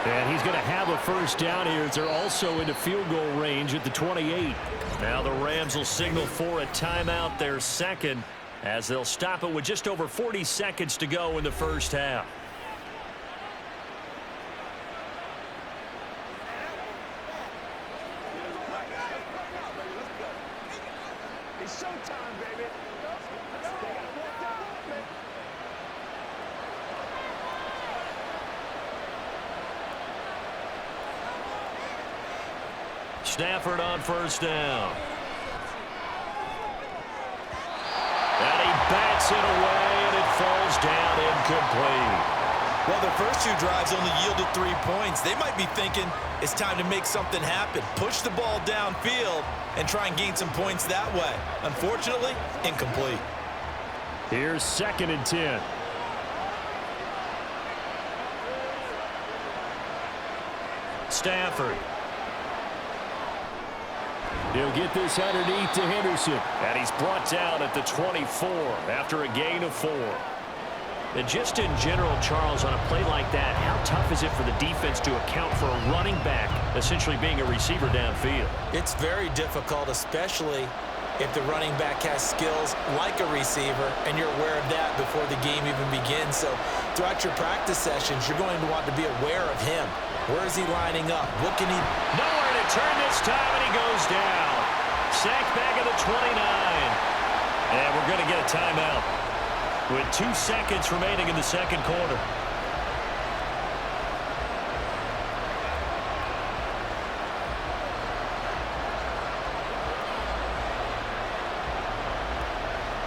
And he's going to have a 1st down here as they're also into field goal range at the 28. Now the Rams will signal for a timeout, their 2nd, as they'll stop it with just over 40 seconds to go in the 1st half. It's showtime, baby. Stafford on 1st down. And he bats it away, and it falls down incomplete. incomplete. Well, their first 2 drives only yielded 3 points. They might be thinking it's time to make something happen. Push the ball downfield and try and gain some points that way. Unfortunately, incomplete. Here's 2nd and 10. Stafford. He'll get this underneath to Henderson. And he's brought down at the 24 after a gain of 4. And just in general, Charles, on a play like that, how tough is it for the defense to account for a running back essentially being a receiver downfield? It's very difficult, especially if the running back has skills like a receiver, and you're aware of that before the game even begins. So throughout your practice sessions, you're going to want to be aware of him. Where is he lining up? What can he... Nowhere to turn this time, and he goes down. Sacked back at the 29. And we're going to get a timeout with 2 seconds remaining in the second quarter.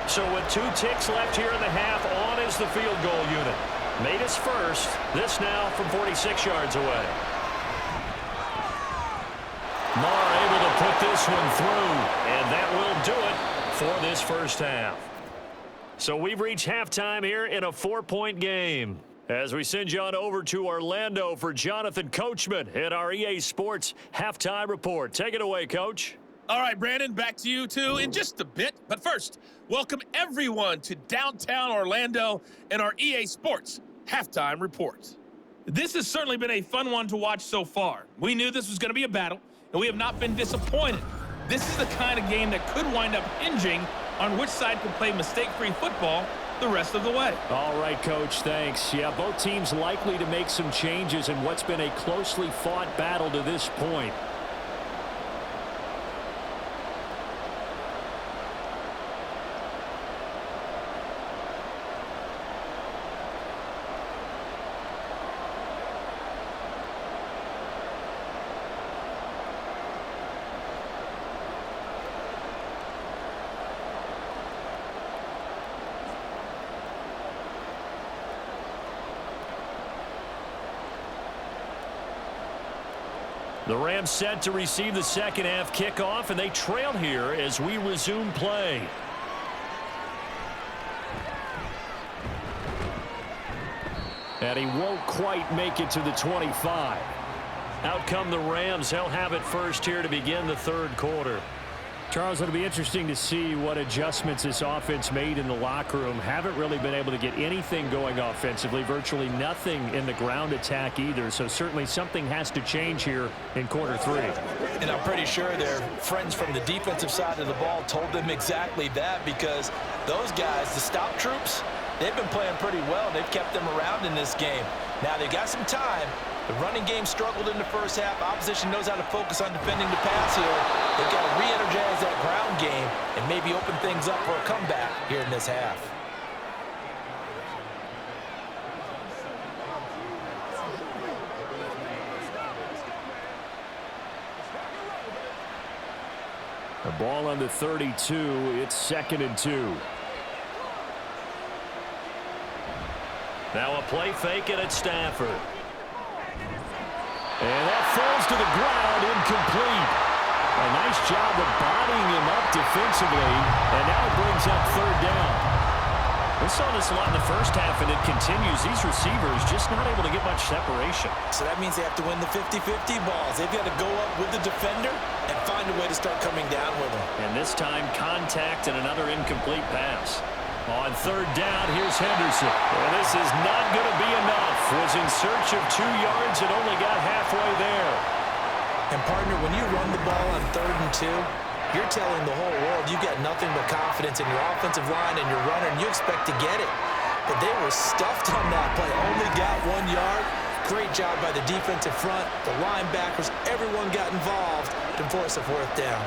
So with 2 ticks left here in the half, on is the field goal unit. Made his first. This now from 46 yards away. Marr able to put this one through, and that will do it for this first half. So we've reached halftime here in a 4-point game. As we send you on over to Orlando for Jonathan Coachman at our EA Sports Halftime Report. Take it away, Coach. All right, Brandon, back to you two in just a bit. But first, welcome everyone to downtown Orlando and our EA Sports Halftime Report. This has certainly been a fun one to watch so far. We knew this was going to be a battle, and we have not been disappointed. This is the kind of game that could wind up hinging on which side can play mistake-free football the rest of the way. All right, Coach, thanks. Yeah, both teams likely to make some changes in what's been a closely fought battle to this point. The Rams set to receive the second half kickoff, and they trail here as we resume play. And he won't quite make it to the 25. Out come the Rams. They'll have it first here to begin the third quarter. Charles, it'll be interesting to see what adjustments this offense made in the locker room. Haven't really been able to get anything going offensively, virtually nothing in the ground attack either. So certainly something has to change here in quarter 3. And I'm pretty sure their friends from the defensive side of the ball told them exactly that, because those guys, the stop troops, they've been playing pretty well. They've kept them around in this game. Now they got some time. The running game struggled in the first half. Opposition knows how to focus on defending the pass here. They've got to re-energize that ground game and maybe open things up for a comeback here in this half. The ball on the 32. It's 2nd and 2. Now a play fake, and it's Stafford. And that falls to the ground, incomplete. A nice job of bodying him up defensively, and now it brings up third down. We saw this a lot in the first half, and it continues. These receivers just not able to get much separation. So that means they have to win the 50-50 balls. They've got to go up with the defender and find a way to start coming down with them. And this time, contact and another incomplete pass. On third down, here's Henderson. And this is not going to be enough. Was in search of 2 yards and only got halfway there. And, partner, when you run the ball on 3rd and 2, you're telling the whole world you've got nothing but confidence in your offensive line and your runner, and you expect to get it. But they were stuffed on that play. Only got 1 yard. Great job by the defensive front, the linebackers. Everyone got involved to force a 4th down.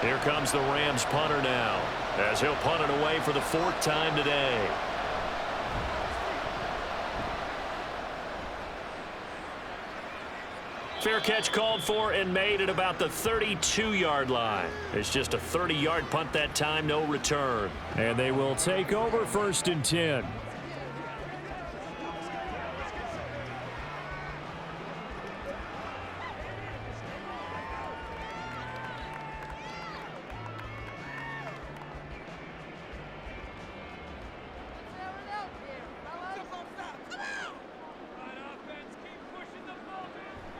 Here comes the Rams punter now, as he'll punt it away for the 4th time today. Fair catch called for and made at about the 32-yard line. It's just a 30-yard punt that time, no return. And they will take over 1st and 10.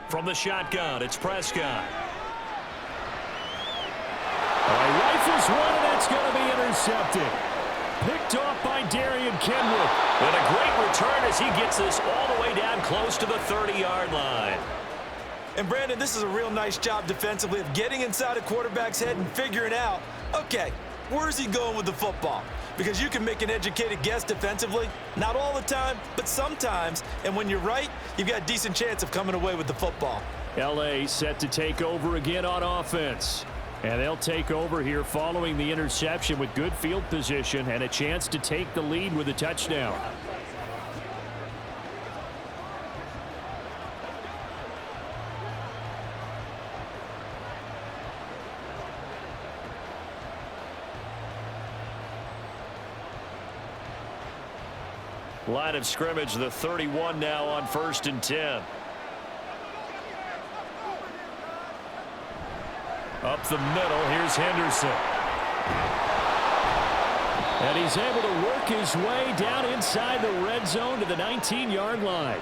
From the shotgun, it's Prescott. He rifles one, and it's going to be intercepted. Picked off by Darian Kenwood. And a great return as he gets this all the way down close to the 30-yard line. And, Brandon, this is a real nice job defensively of getting inside a quarterback's head and figuring out, okay, where's he going with the football? Because you can make an educated guess defensively, not all the time, but sometimes. And when you're right, you've got a decent chance of coming away with the football. L.A. set to take over again on offense. And they'll take over here following the interception with good field position and a chance to take the lead with a touchdown. Line of scrimmage, the 31 now on 1st and 10. Up the middle, here's Henderson. And he's able to work his way down inside the red zone to the 19-yard line.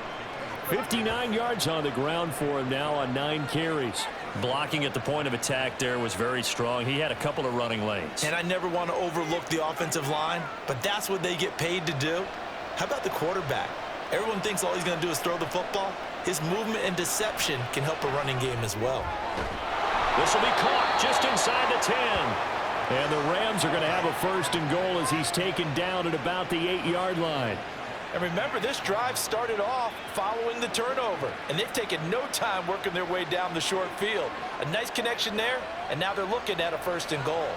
59 yards on the ground for him now on 9 carries. Blocking at the point of attack there was very strong. He had a couple of running lanes. And I never want to overlook the offensive line, but that's what they get paid to do. How about the quarterback? Everyone thinks all he's going to do is throw the football. His movement and deception can help a running game as well. This will be caught just inside the 10. And the Rams are going to have a 1st and goal as he's taken down at about the 8-yard line. And remember, this drive started off following the turnover, and they've taken no time working their way down the short field. A nice connection there, and now they're looking at a 1st and goal.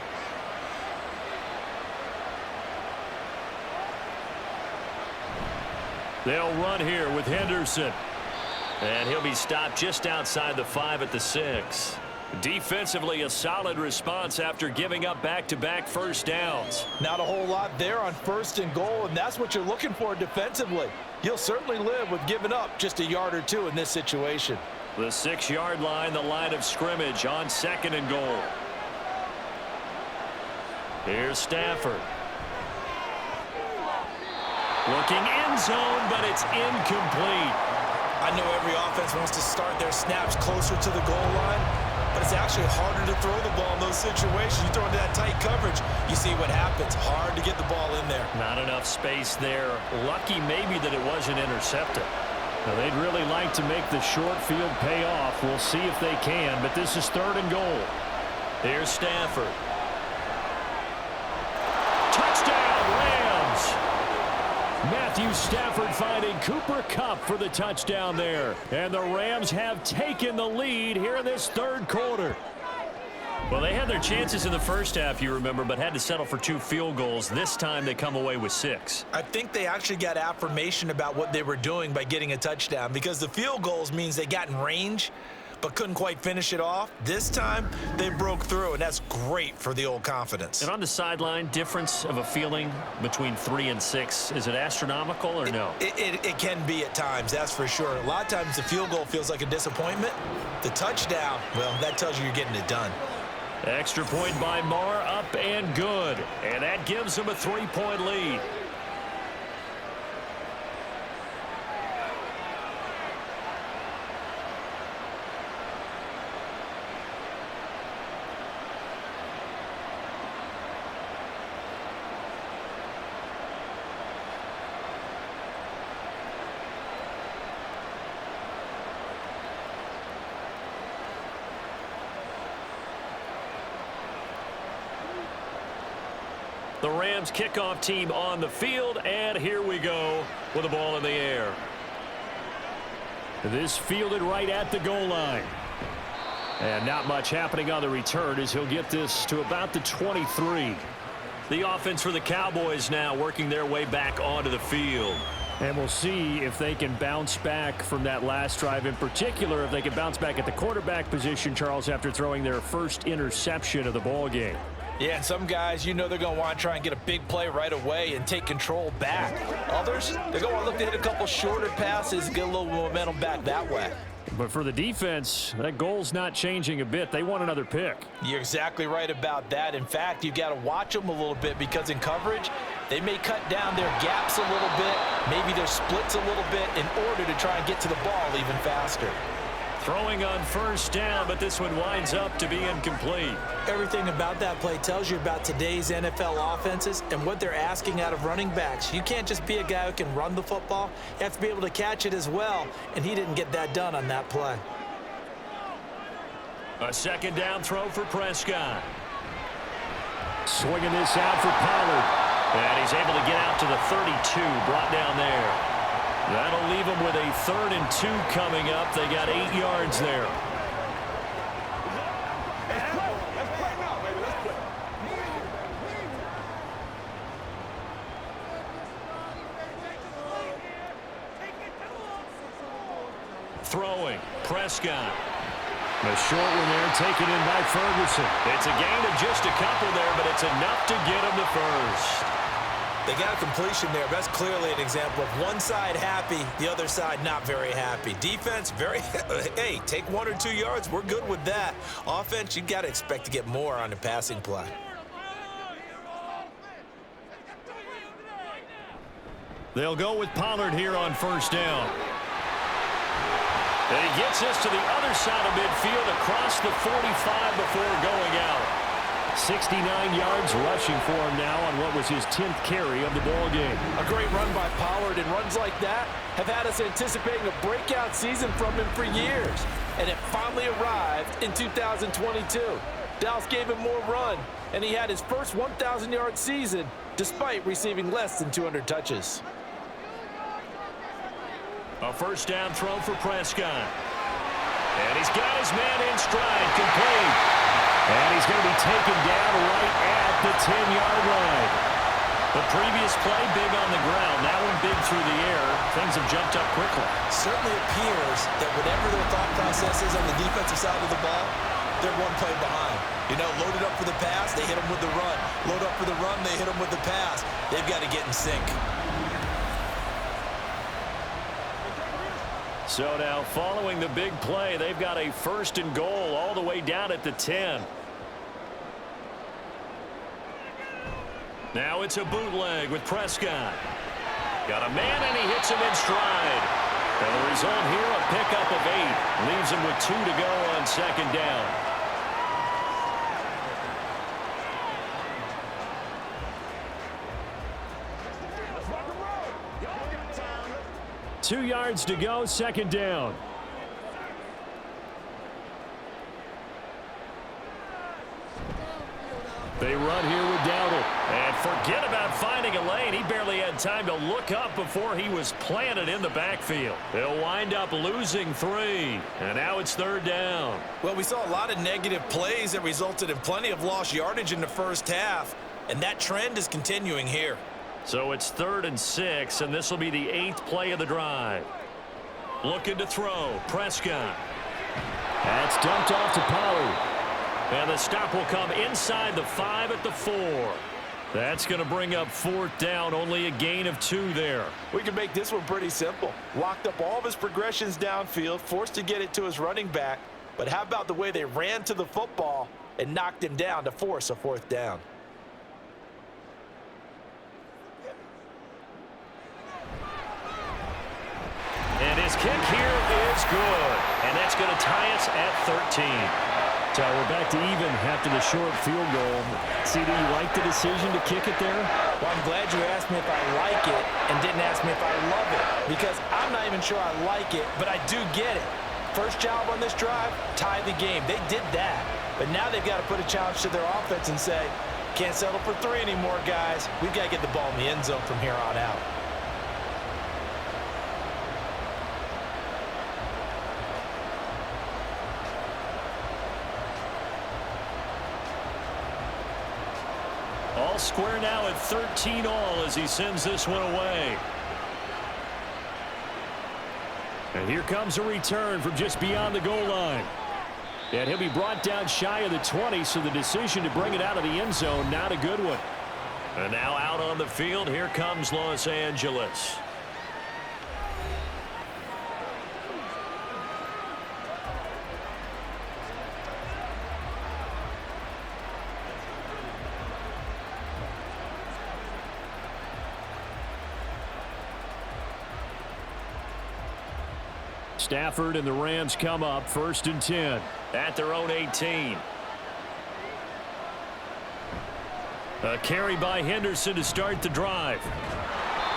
They'll run here with Henderson. And he'll be stopped just outside the 5 at the 6. Defensively, a solid response after giving up back-to-back first downs. Not a whole lot there on 1st and goal, and that's what you're looking for defensively. You'll certainly live with giving up just a yard or two in this situation. The 6-yard line, the line of scrimmage on 2nd and goal. Here's Stafford. Looking end zone, but it's incomplete. I know every offense wants to start their snaps closer to the goal line, but it's actually harder to throw the ball in those situations. You throw into that tight coverage, you see what happens. Hard to get the ball in there. Not enough space there. Lucky maybe that it wasn't intercepted. Now, they'd really like to make the short field pay off. We'll see if they can, but this is 3rd and goal. Here's Stafford. Touchdown, Rams! Matthew Stafford finding Cooper Kupp for the touchdown there. And the Rams have taken the lead here in this 3rd quarter. Well, they had their chances in the first half, you remember, but had to settle for 2 field goals. This time they come away with 6. I think they actually got affirmation about what they were doing by getting a touchdown, because the field goals means they got in range but couldn't quite finish it off. This time, they broke through, and that's great for the old confidence. And on the sideline, difference of a feeling between 3 and 6, is it astronomical or no? It can be at times, that's for sure. A lot of times the field goal feels like a disappointment. The touchdown, well, that tells you you're getting it done. Extra point by Marr, up and good. And that gives them a 3-point lead. The Rams kickoff team on the field, and here we go with the ball in the air. This fielded right at the goal line. And not much happening on the return as he'll get this to about the 23. The offense for the Cowboys now working their way back onto the field. And we'll see if they can bounce back from that last drive, in particular if they can bounce back at the quarterback position, Charles, after throwing their first interception of the ball game. Yeah, and some guys, you know, they're going to want to try and get a big play right away and take control back. Others, they're going to look to hit a couple shorter passes and get a little momentum back that way. But for the defense, that goal's not changing a bit. They want another pick. You're exactly right about that. In fact, you've got to watch them a little bit, because in coverage, they may cut down their gaps a little bit, maybe their splits a little bit, in order to try and get to the ball even faster. Throwing on first down, but this one winds up to be incomplete. Everything about that play tells you about today's NFL offenses and what they're asking out of running backs. You can't just be a guy who can run the football. You have to be able to catch it as well, and he didn't get that done on that play. A second down throw for Prescott. Swinging this out for Pollard. And he's able to get out to the 32, brought down there. That'll leave them with a 3rd and 2 coming up. They got 8 yards there. Throwing, Prescott. The short one there taken in by Ferguson. It's a gain of just a couple there, but it's enough to get him the first. They got a completion there. That's clearly an example of one side happy, the other side not very happy. Defense, very, hey, take 1 or 2 yards. We're good with that. Offense, you got to expect to get more on the passing play. They'll go with Pollard here on first down. And he gets us to the other side of midfield across the 45 before going out. 69 yards rushing for him now on what was his 10th carry of the ball game. A great run by Pollard, and runs like that have had us anticipating a breakout season from him for years. And it finally arrived in 2022. Dallas gave him more run, and he had his first 1,000-yard season despite receiving less than 200 touches. A first down throw for Prescott. And he's got his man in stride, complete. And he's going to be taken down right at the 10-yard line. The previous play, big on the ground. That one big through the air. Things have jumped up quickly. Certainly appears that whatever their thought process is on the defensive side of the ball, they're one play behind. You know, loaded up for the pass, they hit them with the run. Load up for the run, they hit them with the pass. They've got to get in sync. So now, following the big play, they've got a 1st and goal all the way down at the 10. Now it's a bootleg with Prescott. Got a man, and he hits him in stride. And the result here, a pickup of 8. Leaves him with 2 to go on second down. Two yards to go, second down. They run here with Dowdle. And forget about finding a lane. He barely had time to look up before he was planted in the backfield. They'll wind up losing 3. And now it's 3rd down. Well, we saw a lot of negative plays that resulted in plenty of lost yardage in the first half. And that trend is continuing here. So it's 3rd and 6, and this will be the 8th play of the drive. Looking to throw, Prescott. That's dumped off to Pollard. And the stop will come inside the 5 at the 4. That's going to bring up 4th down, only a gain of 2 there. We can make this one pretty simple. Locked up all of his progressions downfield, forced to get it to his running back. But how about the way they ran to the football and knocked him down to force a 4th down? And his kick here is good. And that's going to tie us at 13. So we're back to even after the short field goal. CD, you like the decision to kick it there? Well, I'm glad you asked me if I like it and didn't ask me if I love it, because I'm not even sure I like it, but I do get it. First job on this drive, tie the game. They did that. But now they've got to put a challenge to their offense and say, can't settle for 3 anymore, guys. We've got to get the ball in the end zone from here on out. All square now at 13 all as he sends this one away. And here comes a return from just beyond the goal line. And he'll be brought down shy of the 20, so the decision to bring it out of the end zone, not a good one. And now out on the field, here comes Los Angeles. Stafford and the Rams come up 1st and 10. At their own 18. A carry by Henderson to start the drive.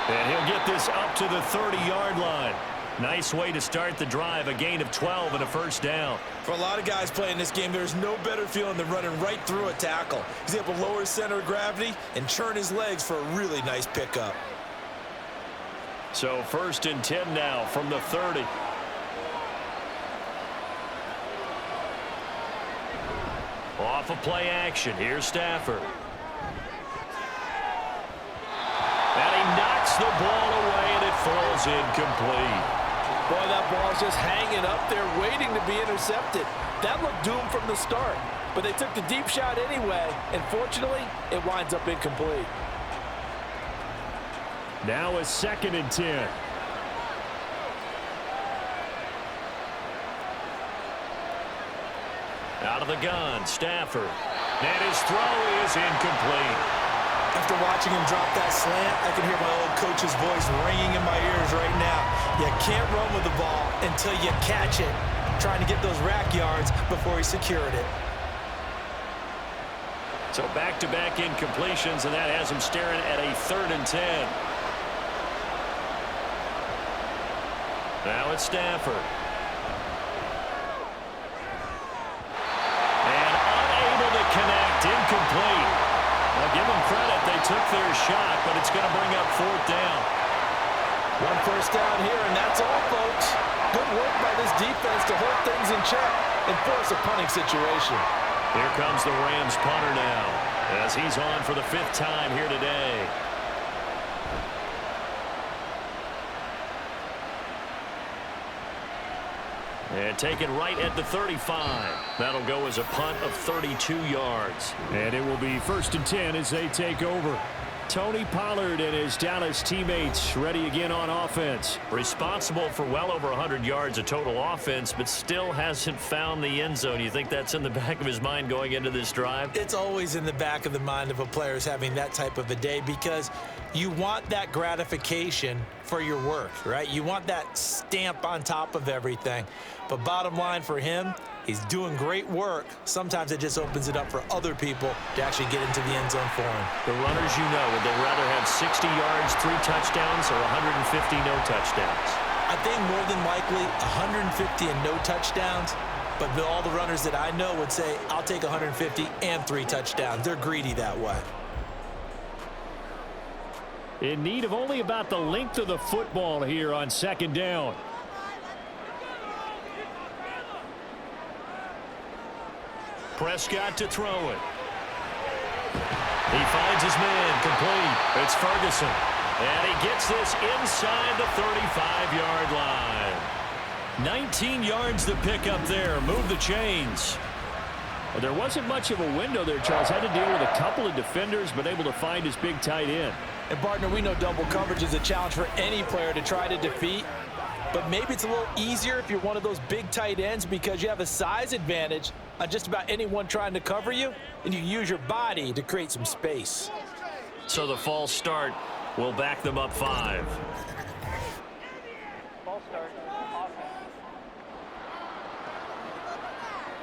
And he'll get this up to the 30-yard line. Nice way to start the drive, a gain of 12 and a first down. For a lot of guys playing this game, there's no better feeling than running right through a tackle. He's able to lower his center of gravity and churn his legs for a really nice pickup. So 1st and 10 now from the 30. Off of play action. Here's Stafford. And he knocks the ball away, and it falls incomplete. Boy, that ball's just hanging up there waiting to be intercepted. That looked doomed from the start, but they took the deep shot anyway, and fortunately, it winds up incomplete. Now a 2nd and 10. Out of the gun, Stafford. And his throw is incomplete. After watching him drop that slant, I can hear my old coach's voice ringing in my ears right now. You can't run with the ball until you catch it. Trying to get those rack yards before he secured it. So back-to-back incompletions, and that has him staring at a 3rd and 10. Now it's Stafford. And unable to connect, incomplete. Now give them credit, they took their shot, but it's going to bring up 4th down. 1 first down here, and that's all, folks. Good work by this defense to hold things in check and force a punting situation. Here comes the Rams punter now, as he's on for the 5th time here today. And taken right at the 35. That'll go as a punt of 32 yards. And it will be 1st and 10 as they take over. Tony Pollard and his Dallas teammates ready again on offense. Responsible for well over 100 yards of total offense, but still hasn't found the end zone. You think that's in the back of his mind going into this drive? It's always in the back of the mind of a player having that type of a day, because you want that gratification for your work, right? You want that stamp on top of everything. But bottom line for him, he's doing great work. Sometimes it just opens it up for other people to actually get into the end zone for him. The runners, you know, would they rather have 60 yards, 3 touchdowns, or 150 no touchdowns? I think more than likely 150 and no touchdowns. But all the runners that I know would say, I'll take 150 and 3 touchdowns. They're greedy that way. In need of only about the length of the football here on 2nd down. Prescott to throw it. He finds his man, complete. It's Ferguson. And he gets this inside the 35-yard line. 19 yards to pick up there. Move the chains. Well, there wasn't much of a window there, Charles. Had to deal with a couple of defenders, but able to find his big tight end. And, partner, we know double coverage is a challenge for any player to try to defeat. But maybe it's a little easier if you're one of those big tight ends because you have a size advantage on just about anyone trying to cover you, and you use your body to create some space. So the false start will back them up 5.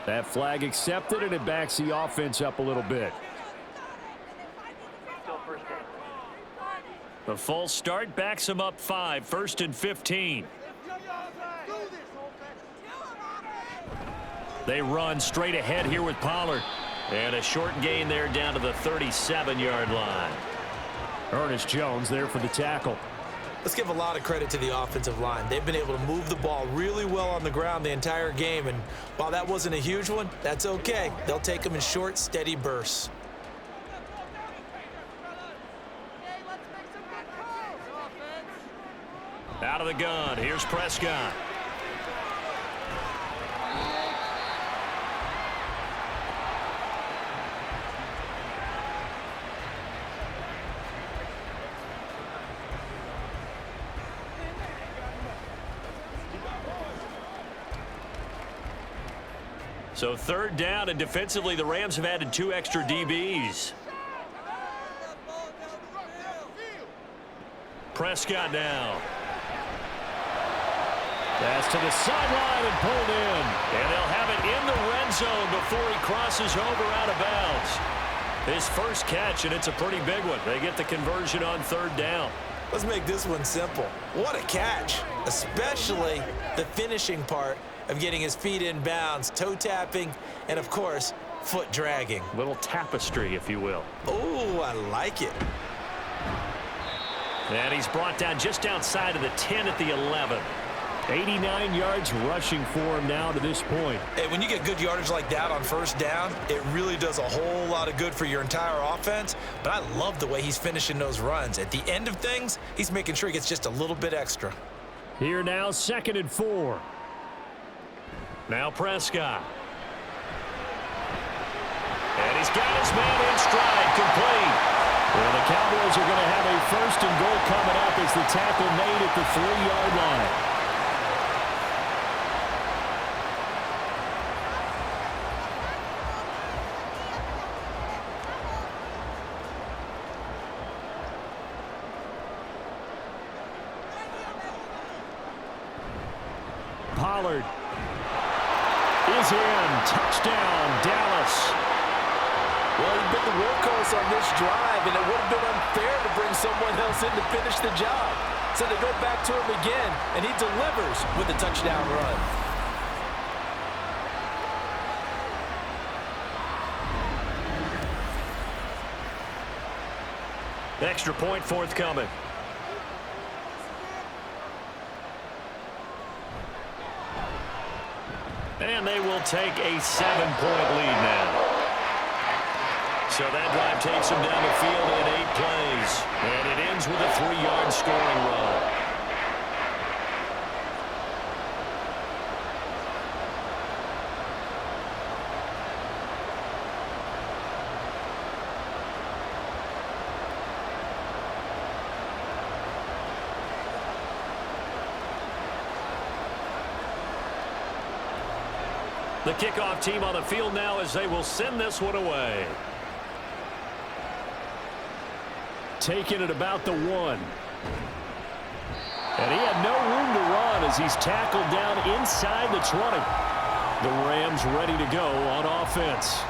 That flag accepted, and it backs the offense up a little bit. The false start backs them up 5, 1st and 15. They run straight ahead here with Pollard. And a short gain there down to the 37-yard line. Ernest Jones there for the tackle. Let's give a lot of credit to the offensive line. They've been able to move the ball really well on the ground the entire game. And while that wasn't a huge one, that's okay. They'll take them in short, steady bursts. Out of the gun, here's Prescott. So 3rd down, and defensively the Rams have added 2 extra DBs. Prescott now. Pass to the sideline and pulled in. And they'll have it in the red zone before he crosses over out of bounds. His first catch, and it's a pretty big one. They get the conversion on third down. Let's make this one simple. What a catch, especially the finishing part of getting his feet in bounds, toe tapping, and of course, foot dragging. Little tapestry, if you will. Oh, I like it. And he's brought down just outside of the 10 at the 11. 89 yards rushing for him now to this point. Hey, when you get good yardage like that on first down, it really does a whole lot of good for your entire offense. But I love the way he's finishing those runs. At the end of things, he's making sure he gets just a little bit extra. Here now, 2nd and 4. Now Prescott. And he's got his man in stride, complete. Well, the Cowboys are going to have a 1st and goal coming up as the tackle made at the 3-yard line. Pollard is in. Touchdown, Dallas. Well, he's been the workhorse on this drive, and it would have been unfair to bring someone else in to finish the job. So they go back to him again, and he delivers with a touchdown run. Extra point forthcoming. And they will take a 7-point lead now. So that drive takes them down the field in 8 plays. And it ends with a 3-yard scoring run. The kickoff team on the field now as they will send this one away. Taking it about the 1. And he had no room to run as he's tackled down inside the 20. The Rams ready to go on offense.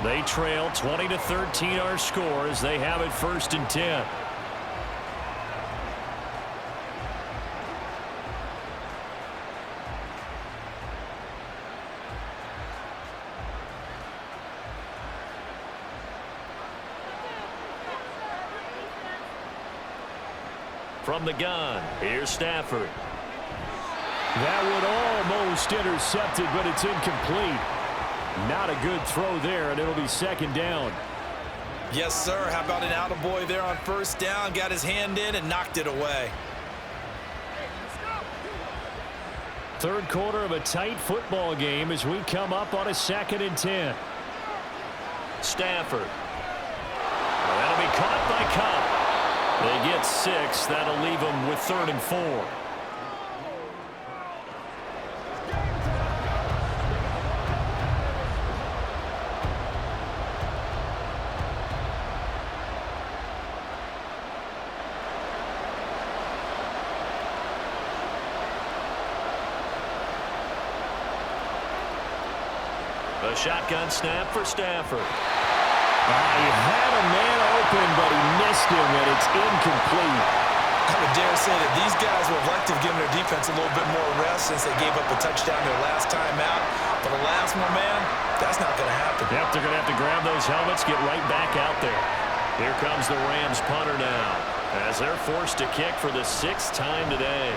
They trail 20-13 our score as they have it 1st and 10. From the gun, here's Stafford. That one almost intercepted, but it's incomplete. Not a good throw there, and it'll be 2nd down. Yes, sir. How about an attaboy there on 1st down? Got his hand in and knocked it away. 3rd quarter of a tight football game as we come up on a 2nd and 10. Stafford. That'll be caught by Cup. They get 6. That'll leave them with 3rd and 4. A shotgun snap for Stafford. He had a man open, but he missed him, and it's incomplete. I would dare say that these guys would have liked to have given their defense a little bit more rest since they gave up a touchdown their last time out. But the last one, man, that's not going to happen. Yep, they're going to have to grab those helmets, get right back out there. Here comes the Rams punter now as they're forced to kick for the 6th time today.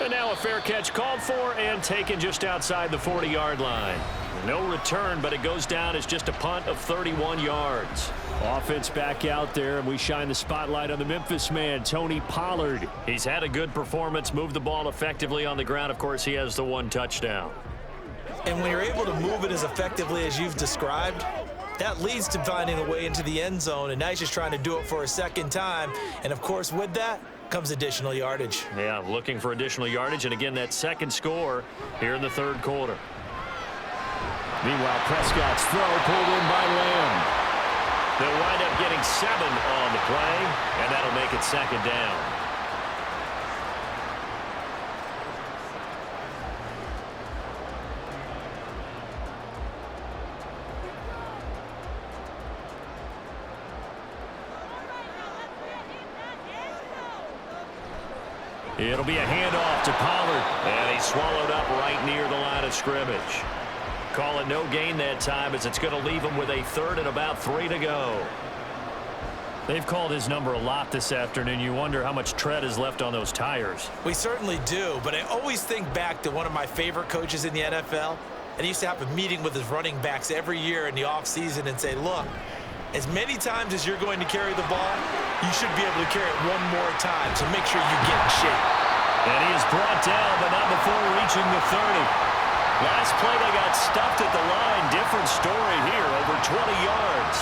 And now a fair catch called for and taken just outside the 40-yard line. No return, but it goes down as just a punt of 31 yards. Offense back out there, and we shine the spotlight on the Memphis man, Tony Pollard. He's had a good performance, moved the ball effectively on the ground. Of course, he has the 1 touchdown. And when you're able to move it as effectively as you've described, that leads to finding a way into the end zone, and now he's just trying to do it for a 2nd time. And, of course, with that comes additional yardage. Yeah, looking for additional yardage, and again, that 2nd score here in the 3rd quarter. Meanwhile, Prescott's throw pulled in by Lamb. They'll wind up getting 7 on the play, and that'll make it 2nd down. It'll be a handoff to Pollard, and he's swallowed up right near the line of scrimmage. Call it no gain that time as it's going to leave him with a 3rd and about 3 to go. They've called his number a lot this afternoon. You wonder how much tread is left on those tires. We certainly do, but I always think back to one of my favorite coaches in the NFL. And he used to have a meeting with his running backs every year in the offseason and say, look, as many times as you're going to carry the ball, you should be able to carry it one more time, so make sure you get in shape. And he is brought down, but not before reaching the 30. Last play, they got stuffed at the line. Different story here, over 20 yards.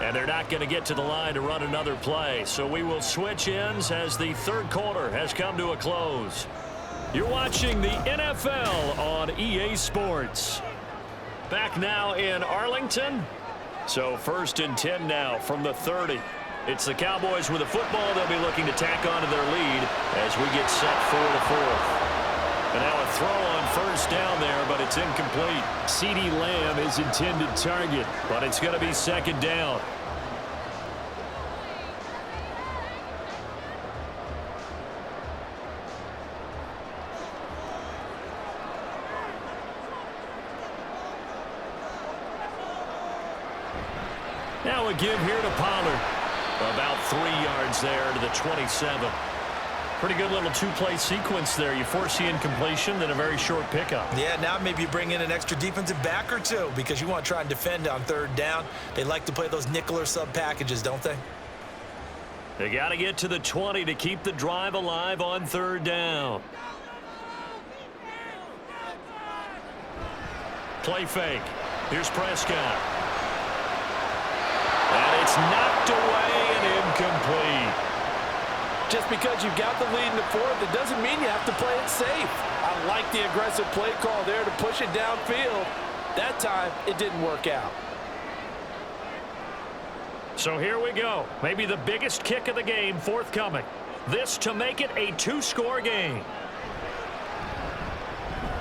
And they're not going to get to the line to run another play. So we will switch ends as the 3rd quarter has come to a close. You're watching the NFL on EA Sports. Back now in Arlington. So 1st and 10 now from the 30. It's the Cowboys with the football. They'll be looking to tack on to their lead as we get set for the 4th. And now a throw on 1st down there, but it's incomplete. CeeDee Lamb is intended target, but it's going to be 2nd down. Now a give here to Pollard. About 3 yards there to the 27. Pretty good little 2-play sequence there. You force the incompletion, then a very short pickup. Yeah, now maybe you bring in an extra defensive back or two because you want to try and defend on 3rd down. They like to play those nickel or sub packages, don't they? They got to get to the 20 to keep the drive alive on 3rd down. Play fake. Here's Prescott. And it's knocked away and incomplete. Just because you've got the lead in the 4th, it doesn't mean you have to play it safe. I like the aggressive play call there to push it downfield. That time, it didn't work out. So here we go. Maybe the biggest kick of the game forthcoming. This to make it a 2-score game.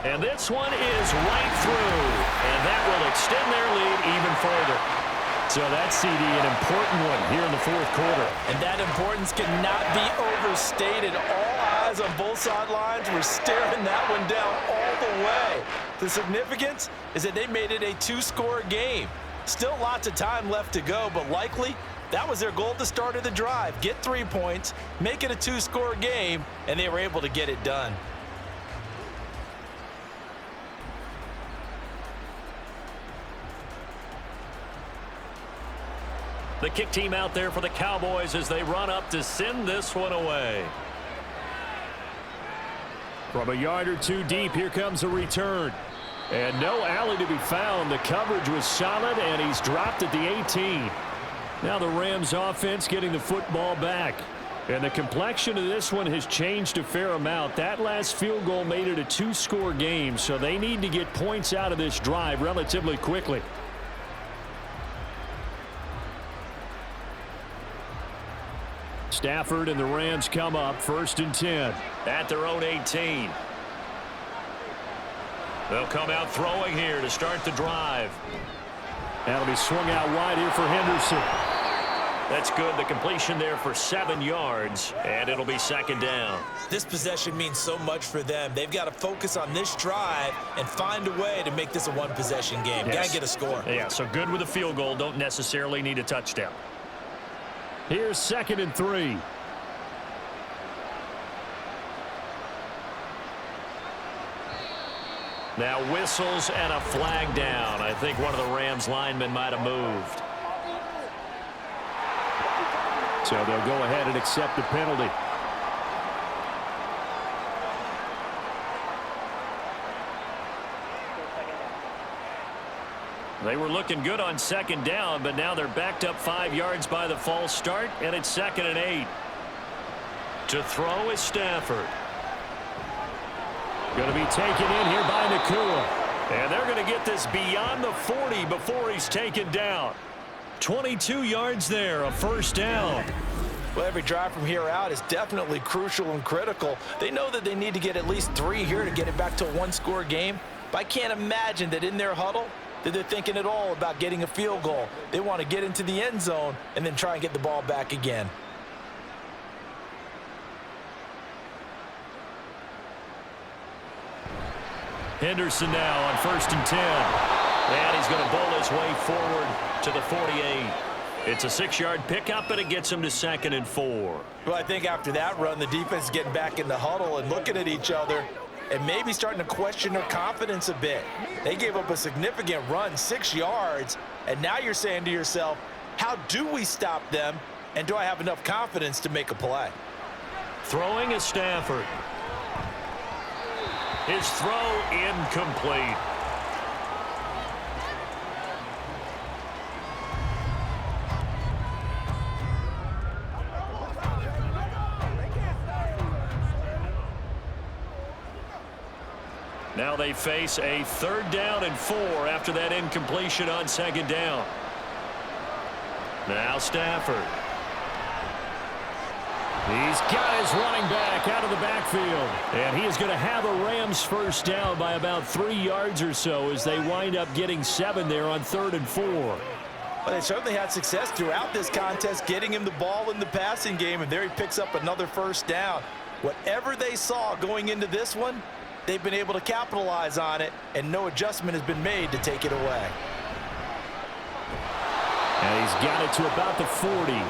And this one is right through. And that will extend their lead even further. So that's, CD, an important one here in the 4th quarter. And that importance cannot be overstated. All eyes on both sidelines were staring that one down all the way. The significance is that they made it a 2-score game. Still lots of time left to go, but likely that was their goal at the start of the drive. Get 3 points, make it a 2-score game, and they were able to get it done. The kick team out there for the Cowboys as they run up to send this one away. From a yard or 2 deep, here comes a return. And no alley to be found. The coverage was solid, and he's dropped at the 18. Now the Rams offense getting the football back. And the complexion of this one has changed a fair amount. That last field goal made it a 2-score game, so they need to get points out of this drive relatively quickly. Stafford and the Rams come up 1st and 10 at their own 18. They'll come out throwing here to start the drive. That'll be swung out wide here for Henderson. That's good. The completion there for 7 yards, and it'll be 2nd down. This possession means so much for them. They've got to focus on this drive and find a way to make this a 1-possession game. Yes. Got to get a score. Yeah, so good with a field goal. Don't necessarily need a touchdown. Here's 2nd and 3. Now whistles and a flag down. I think one of the Rams linemen might have moved. So they'll go ahead and accept the penalty. They were looking good on 2nd down, but now they're backed up 5 yards by the false start, and it's 2nd and 8. To throw is Stafford. Going to be taken in here by Nakua. And they're going to get this beyond the 40 before he's taken down. 22 yards there, a 1st down. Well, every drive from here out is definitely crucial and critical. They know that they need to get at least 3 here to get it back to a 1-score game. But I can't imagine that in their huddle that they're thinking at all about getting a field goal. They want to get into the end zone and then try and get the ball back again. Henderson now on 1st and 10. And he's going to bowl his way forward to the 48. It's a 6-yard pickup, and it gets him to 2nd and 4. Well, I think after that run, the defense is getting back in the huddle and looking at each other and maybe starting to question their confidence a bit. They gave up a significant run, 6 yards, and now you're saying to yourself, how do we stop them, and do I have enough confidence to make a play? Throwing is Stafford. His throw incomplete. Now they face a 3rd down and 4 after that incompletion on 2nd down. Now Stafford. He's got his running back out of the backfield. And he is going to have a Rams 1st down by about 3 yards or so as they wind up getting 7 there on 3rd and 4. Well, they certainly had success throughout this contest, getting him the ball in the passing game, and there he picks up another 1st down. Whatever they saw going into this one, they've been able to capitalize on it, and no adjustment has been made to take it away. And he's got it to about the 40.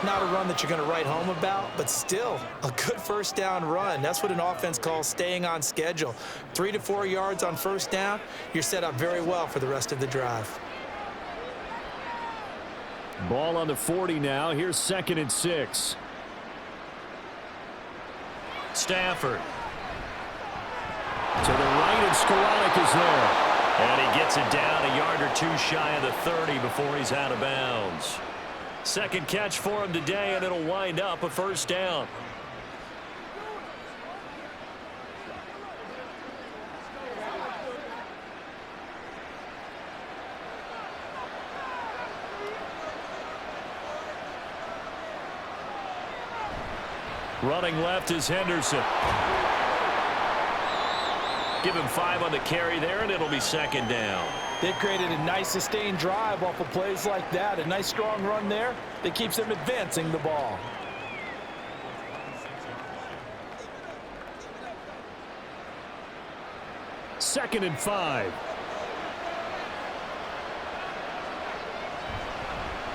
Not a run that you're going to write home about, but still a good 1st down run. That's what an offense calls staying on schedule. 3 to 4 yards on 1st down, you're set up very well for the rest of the drive. Ball on the 40 now. Here's 2nd and 6. Stafford. To the right, and Skoranek is there. And he gets it down a yard or 2 shy of the 30 before he's out of bounds. 2nd catch for him today, and it'll wind up a 1st down. Running left is Henderson. Give him 5 on the carry there, and it'll be 2nd down. They've created a nice sustained drive off of plays like that. A nice strong run there that keeps them advancing the ball. Second and 5.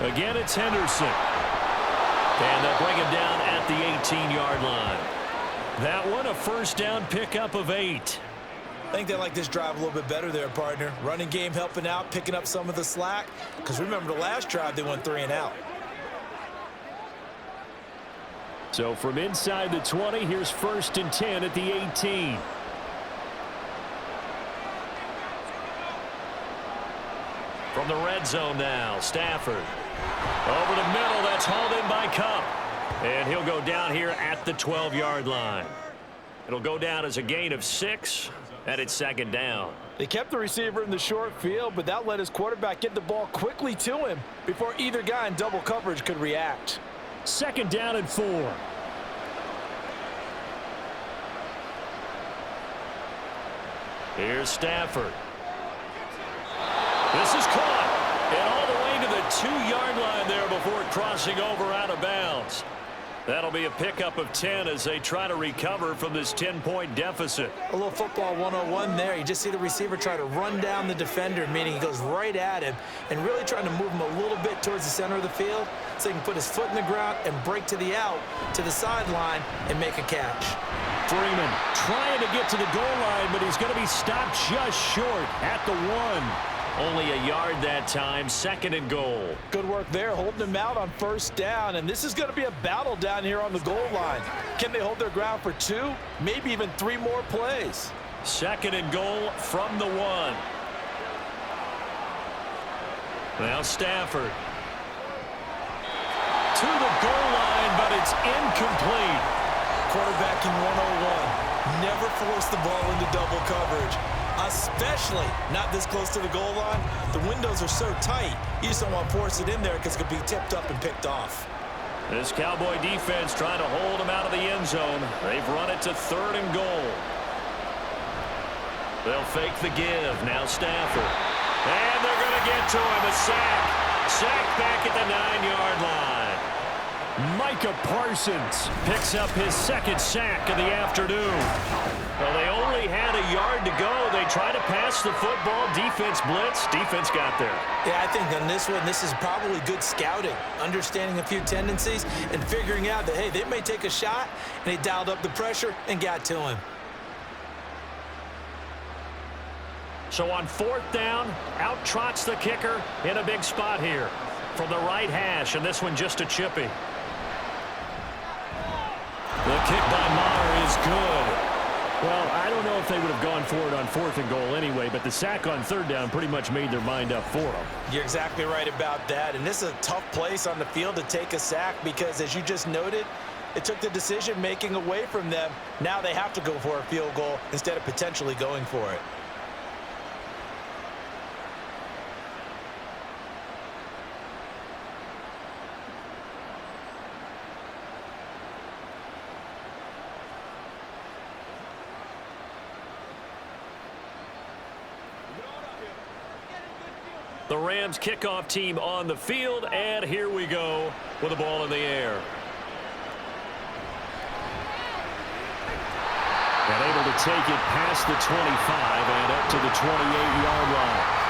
Again, it's Henderson. And they'll bring him down at the 18-yard line. That one, a 1st down pickup of 8. I think they like this drive a little bit better there, partner. Running game helping out, picking up some of the slack. Because remember, the last drive, they went 3 and out. So from inside the 20, here's 1st and 10 at the 18. From the red zone now, Stafford. Over the middle, that's hauled in by Cup. And he'll go down here at the 12-yard line. It'll go down as a gain of 6, and it's 2nd down. They kept the receiver in the short field, but that let his quarterback get the ball quickly to him before either guy in double coverage could react. 2nd down and 4. Here's Stafford. This is caught. And all the way to the 2-yard line there before crossing over out of bounds. That'll be a pickup of 10 as they try to recover from this 10-point deficit. A little football 101 there. You just see the receiver try to run down the defender, meaning he goes right at him and really trying to move him a little bit towards the center of the field so he can put his foot in the ground and break to the out, to the sideline, and make a catch. Freeman trying to get to the goal line, but he's going to be stopped just short at the 1. Only a yard that time, 2nd and goal. Good work there, holding him out on 1st down, and this is going to be a battle down here on the goal line. Can they hold their ground for 2, maybe even 3 more plays? 2nd and goal from the 1. Now Stafford. To the goal line, but it's incomplete. Quarterbacking 101. Never force the ball into double coverage. Especially not this close to the goal line. The windows are so tight, you just don't want to force it in there because it could be tipped up and picked off. This Cowboy defense trying to hold him out of the end zone. They've run it to 3rd and goal. They'll fake the give. Now Stafford. And they're going to get to him. A sack. Sack back at the 9-yard line. Micah Parsons picks up his second sack of the afternoon. Well, they only had a yard to go. They tried to pass the football. Defense blitz. Defense got there. Yeah, I think on this one, this is probably good scouting, understanding a few tendencies and figuring out that, hey, they may take a shot, and he dialed up the pressure and got to him. So on 4th down, out trots the kicker in a big spot here from the right hash, and this one just a chippy. The kick by Maher is good. Well, I don't know if they would have gone for it on 4th and goal anyway, but the sack on 3rd down pretty much made their mind up for them. You're exactly right about that, and this is a tough place on the field to take a sack because, as you just noted, it took the decision-making away from them. Now they have to go for a field goal instead of potentially going for it. The Rams kickoff team on the field, and here we go with the ball in the air. And able to take it past the 25 and up to the 28-yard line.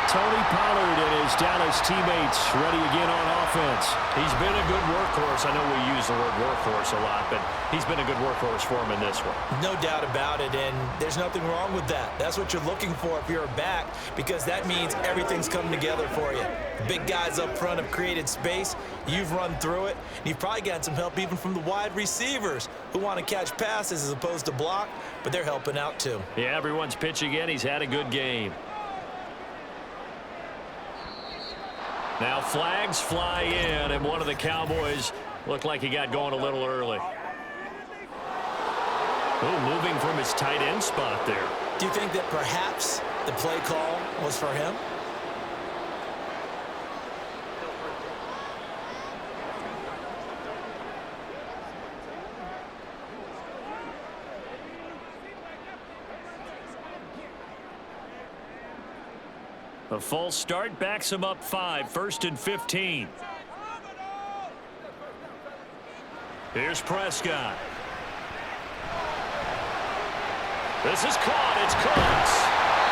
Tony Pollard and his Dallas teammates ready again on offense. He's been a good workhorse. I know we use the word workhorse a lot, but he's been a good workhorse for him in this one. No doubt about it, and there's nothing wrong with that. That's what you're looking for if you're a back, because that means everything's coming together for you. The big guys up front have created space. You've run through it. And you've probably gotten some help even from the wide receivers who want to catch passes as opposed to block, but they're helping out too. Yeah, everyone's pitching in. He's had a good game. Now flags fly in, and one of the Cowboys looked like he got going a little early. Oh, moving from his tight end spot there. Do you think that perhaps the play call was for him? A false start backs him up 5, 1st and 15. Here's Prescott. This is caught. It's close.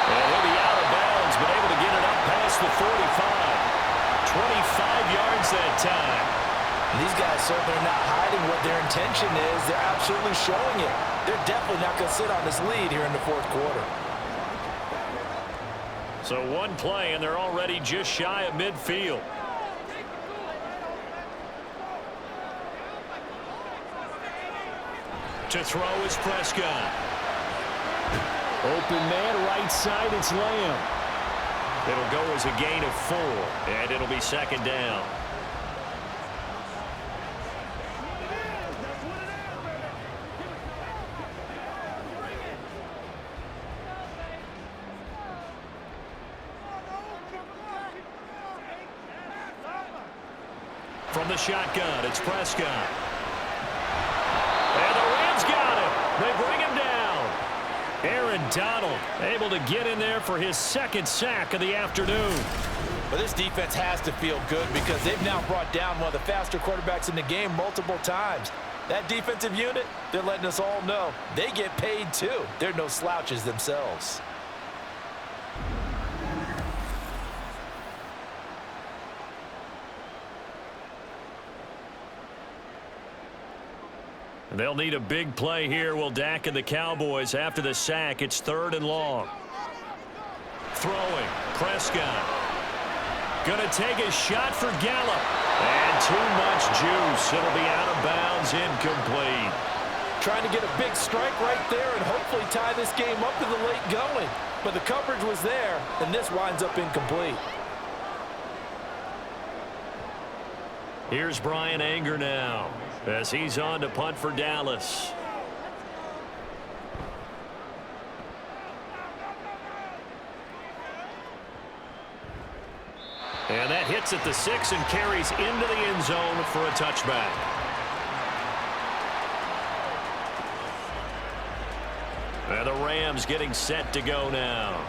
And he'll be out of bounds, but able to get it up past the 45. 25 yards that time. These guys certainly are not hiding what their intention is. They're absolutely showing it. They're definitely not going to sit on this lead here in the 4th quarter. So one play, and they're already just shy of midfield. To throw is Prescott. Open man, right side, it's Lamb. It'll go as a gain of 4, and it'll be 2nd down. From the shotgun, it's Prescott. And the Rams got him. They bring him down. Aaron Donald able to get in there for his 2nd sack of the afternoon. But this defense has to feel good because they've now brought down one of the faster quarterbacks in the game multiple times. That defensive unit, they're letting us all know they get paid too. They're no slouches themselves. They'll need a big play here. Will Dak and the Cowboys after the sack. It's 3rd and long. Throwing. Prescott. Going to take a shot for Gallup. And too much juice. It'll be out of bounds. Incomplete. Trying to get a big strike right there and hopefully tie this game up in the late going. But the coverage was there, and this winds up incomplete. Here's Brian Anger now as he's on to punt for Dallas. And that hits at the 6 and carries into the end zone for a touchback. And the Rams getting set to go now.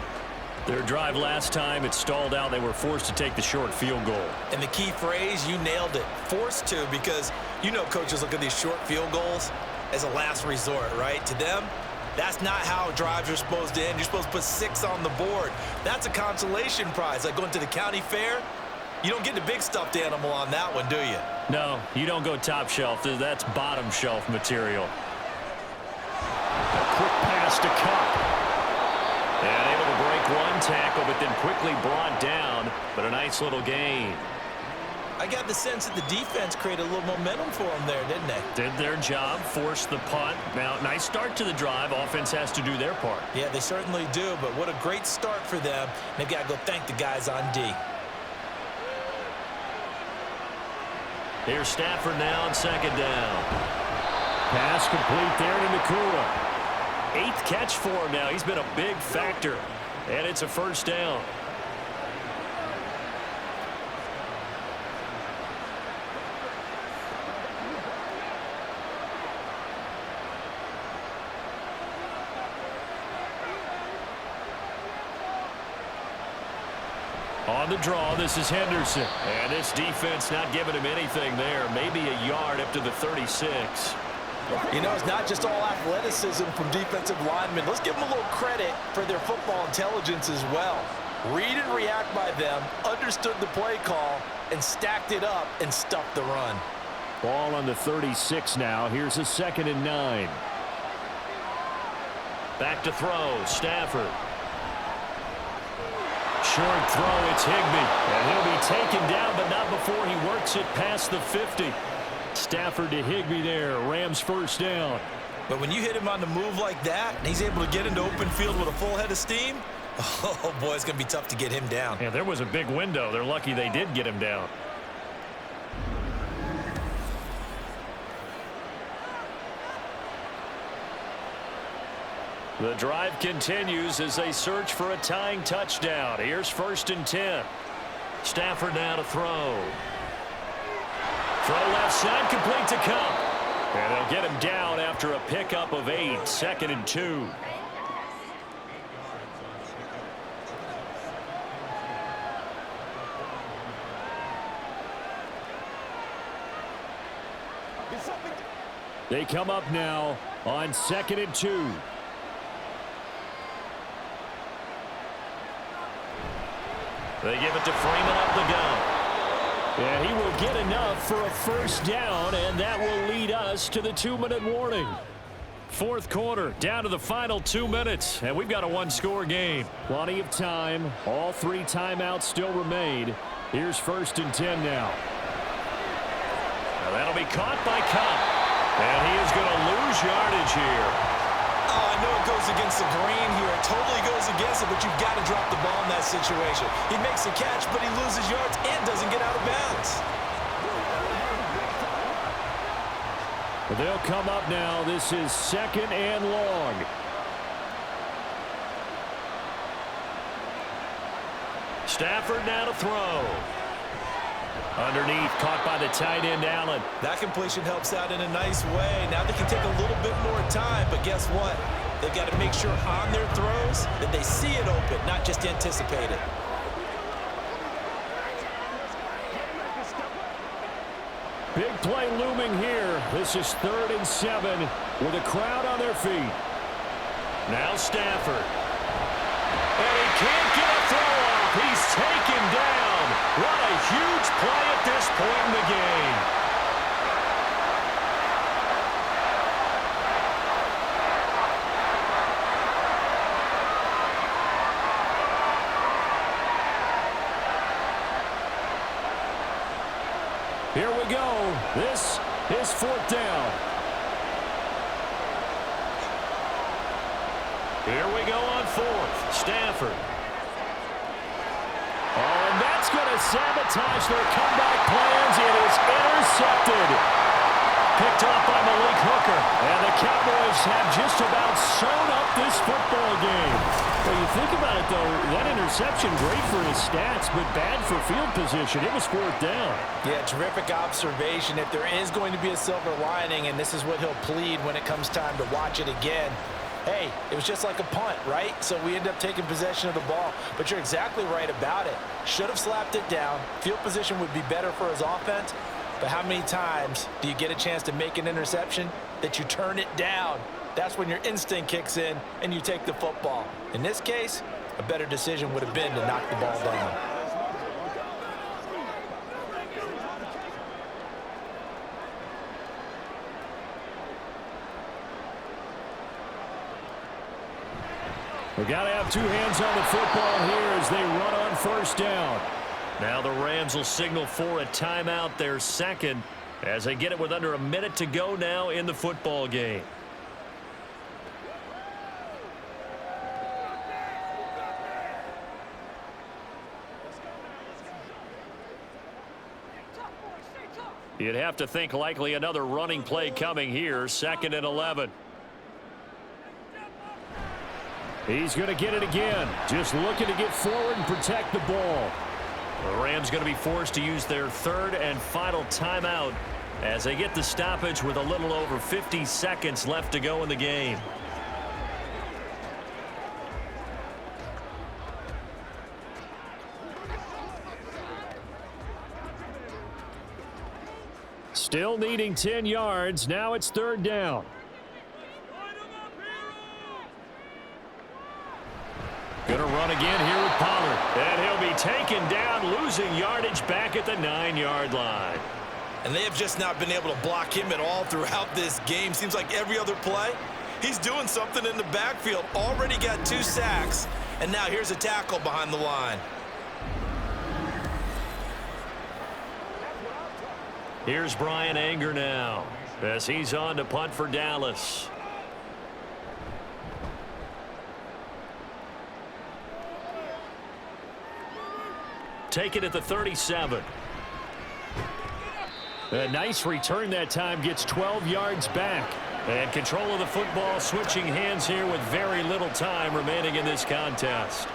Their drive last time, it stalled out. They were forced to take the short field goal. And the key phrase, you nailed it, forced to, because you know coaches look at these short field goals as a last resort, right? To them, that's not how drives are supposed to end. You're supposed to put 6 on the board. That's a consolation prize. Like going to the county fair, you don't get the big stuffed animal on that one, do you? No, you don't go top shelf. That's bottom shelf material. A quick pass to Cup. And able to break one tackle, but then quickly brought down. But a nice little gain. I got the sense that the defense created a little momentum for them there, didn't they? Did their job, forced the punt. Now, nice start to the drive. Offense has to do their part. Yeah, they certainly do, but what a great start for them. They've got to go thank the guys on D. Here's Stafford now on second down. Pass complete there to Nakua. 8th catch for him now. He's been a big factor. And it's a first down. On the draw, this is Henderson. And this defense not giving him anything there. Maybe a yard up to the 36. You know, it's not just all athleticism from defensive linemen. Let's give them a little credit for their football intelligence as well. Read and react by them, understood the play call, and stacked it up and stuffed the run. Ball on the 36 now. Here's a 2nd and 9. Back to throw, Stafford. Short throw, it's Higbee. And he'll be taken down, but not before he works it past the 50. Stafford to Higbee there. Rams first down. But when you hit him on the move like that, and he's able to get into open field with a full head of steam, oh, boy, it's going to be tough to get him down. Yeah, there was a big window. They're lucky they did get him down. The drive continues as they search for a tying touchdown. Here's 1st and 10. Stafford now to throw. Throw left side, complete to Cup. And they'll get him down after a pickup of 8. 2nd and 2. They come up now on 2nd and 2. They give it to Freeman up the gun. And he will get enough for a first down, and that will lead us to the 2-minute warning. 4th quarter, down to the final 2 minutes, and we've got a 1-score game. Plenty of time. All 3 timeouts still remain. Here's 1st and 10 now. Now that'll be caught by Cup, and he is going to lose yardage here. Oh, I know it goes against the grain here. It totally goes against it, but you've got to drop the ball in that situation. He makes a catch, but he loses yards and doesn't get out of bounds. They'll come up now. This is 2nd and long. Stafford now to throw. Underneath, caught by the tight end, Allen. That completion helps out in a nice way. Now they can take a little bit more time, but guess what? They've got to make sure on their throws that they see it open, not just anticipate it. Big play looming here. This is 3rd and 7 with a crowd on their feet. Now Stafford. And he can't get a throw off. He's taken down. What a huge play at this point in the game. Here we go. This is 4th down. Here we go on 4th. Stafford. Oh, and that's going to sabotage their comeback plans. It is intercepted. Picked off by Malik Hooker. And the Cowboys have just about sewn up this football game. Well, you think about it, though, that interception, great for his stats, but bad for field position. It was 4th down. Yeah, terrific observation. If there is going to be a silver lining, and this is what he'll plead when it comes time to watch it again, hey, it was just like a punt, right? So we end up taking possession of the ball. But you're exactly right about it. Should have slapped it down. Field position would be better for his offense. But how many times do you get a chance to make an interception that you turn it down? That's when your instinct kicks in and you take the football. In this case, a better decision would have been to knock the ball down. We've got to have two hands on the football here as they run on first down. Now the Rams will signal for a timeout, their second, as they get it with under a minute to go now in the football game. You'd have to think likely another running play coming here, 2nd and 11. He's going to get it again, just looking to get forward and protect the ball. The Rams going to be forced to use their 3rd and final timeout as they get the stoppage with a little over 50 seconds left to go in the game. Still needing 10 yards. Now it's 3rd down. Going to run again here with Pollard. And he'll be taken down, losing yardage back at the 9-yard line. And they have just not been able to block him at all throughout this game. Seems like every other play, he's doing something in the backfield. Already got 2 sacks, and now here's a tackle behind the line. Here's Brian Anger now as he's on to punt for Dallas. Take it at the 37. A nice return that time, gets 12 yards back. And control of the football switching hands here with very little time remaining in this contest.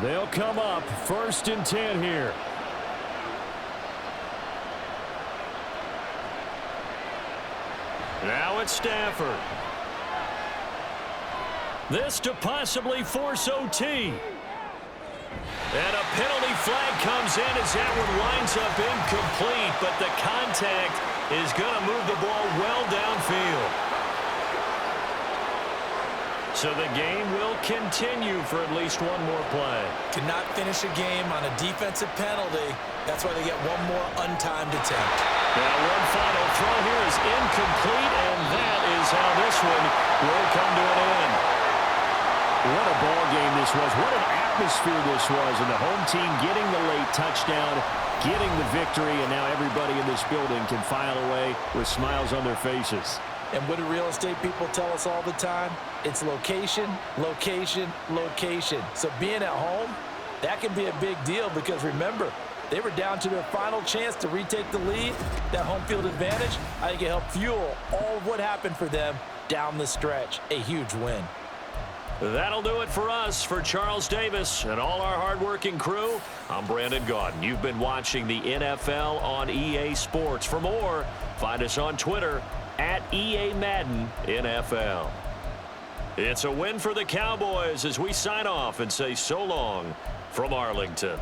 They'll come up 1st and 10 here. Now it's Stafford. This to possibly force OT. And a penalty flag comes in as that one winds up incomplete, but the contact is going to move the ball well downfield. So the game will continue for at least one more play. Cannot finish a game on a defensive penalty. That's why they get one more untimed attempt. Now one final throw here is incomplete, and that is how this one will come to an end. What a ball game this was. What an atmosphere this was. And the home team getting the late touchdown, getting the victory, and now everybody in this building can file away with smiles on their faces. And what do real estate people tell us all the time? It's location, location, location. So being at home, that can be a big deal because remember, they were down to their final chance to retake the lead. That home field advantage, I think it helped fuel all of what happened for them down the stretch. A huge win. That'll do it for us. For Charles Davis and all our hardworking crew, I'm Brandon Gaudin. You've been watching the NFL on EA Sports. For more, find us on Twitter at EA Madden NFL. It's a win for the Cowboys as we sign off and say so long from Arlington.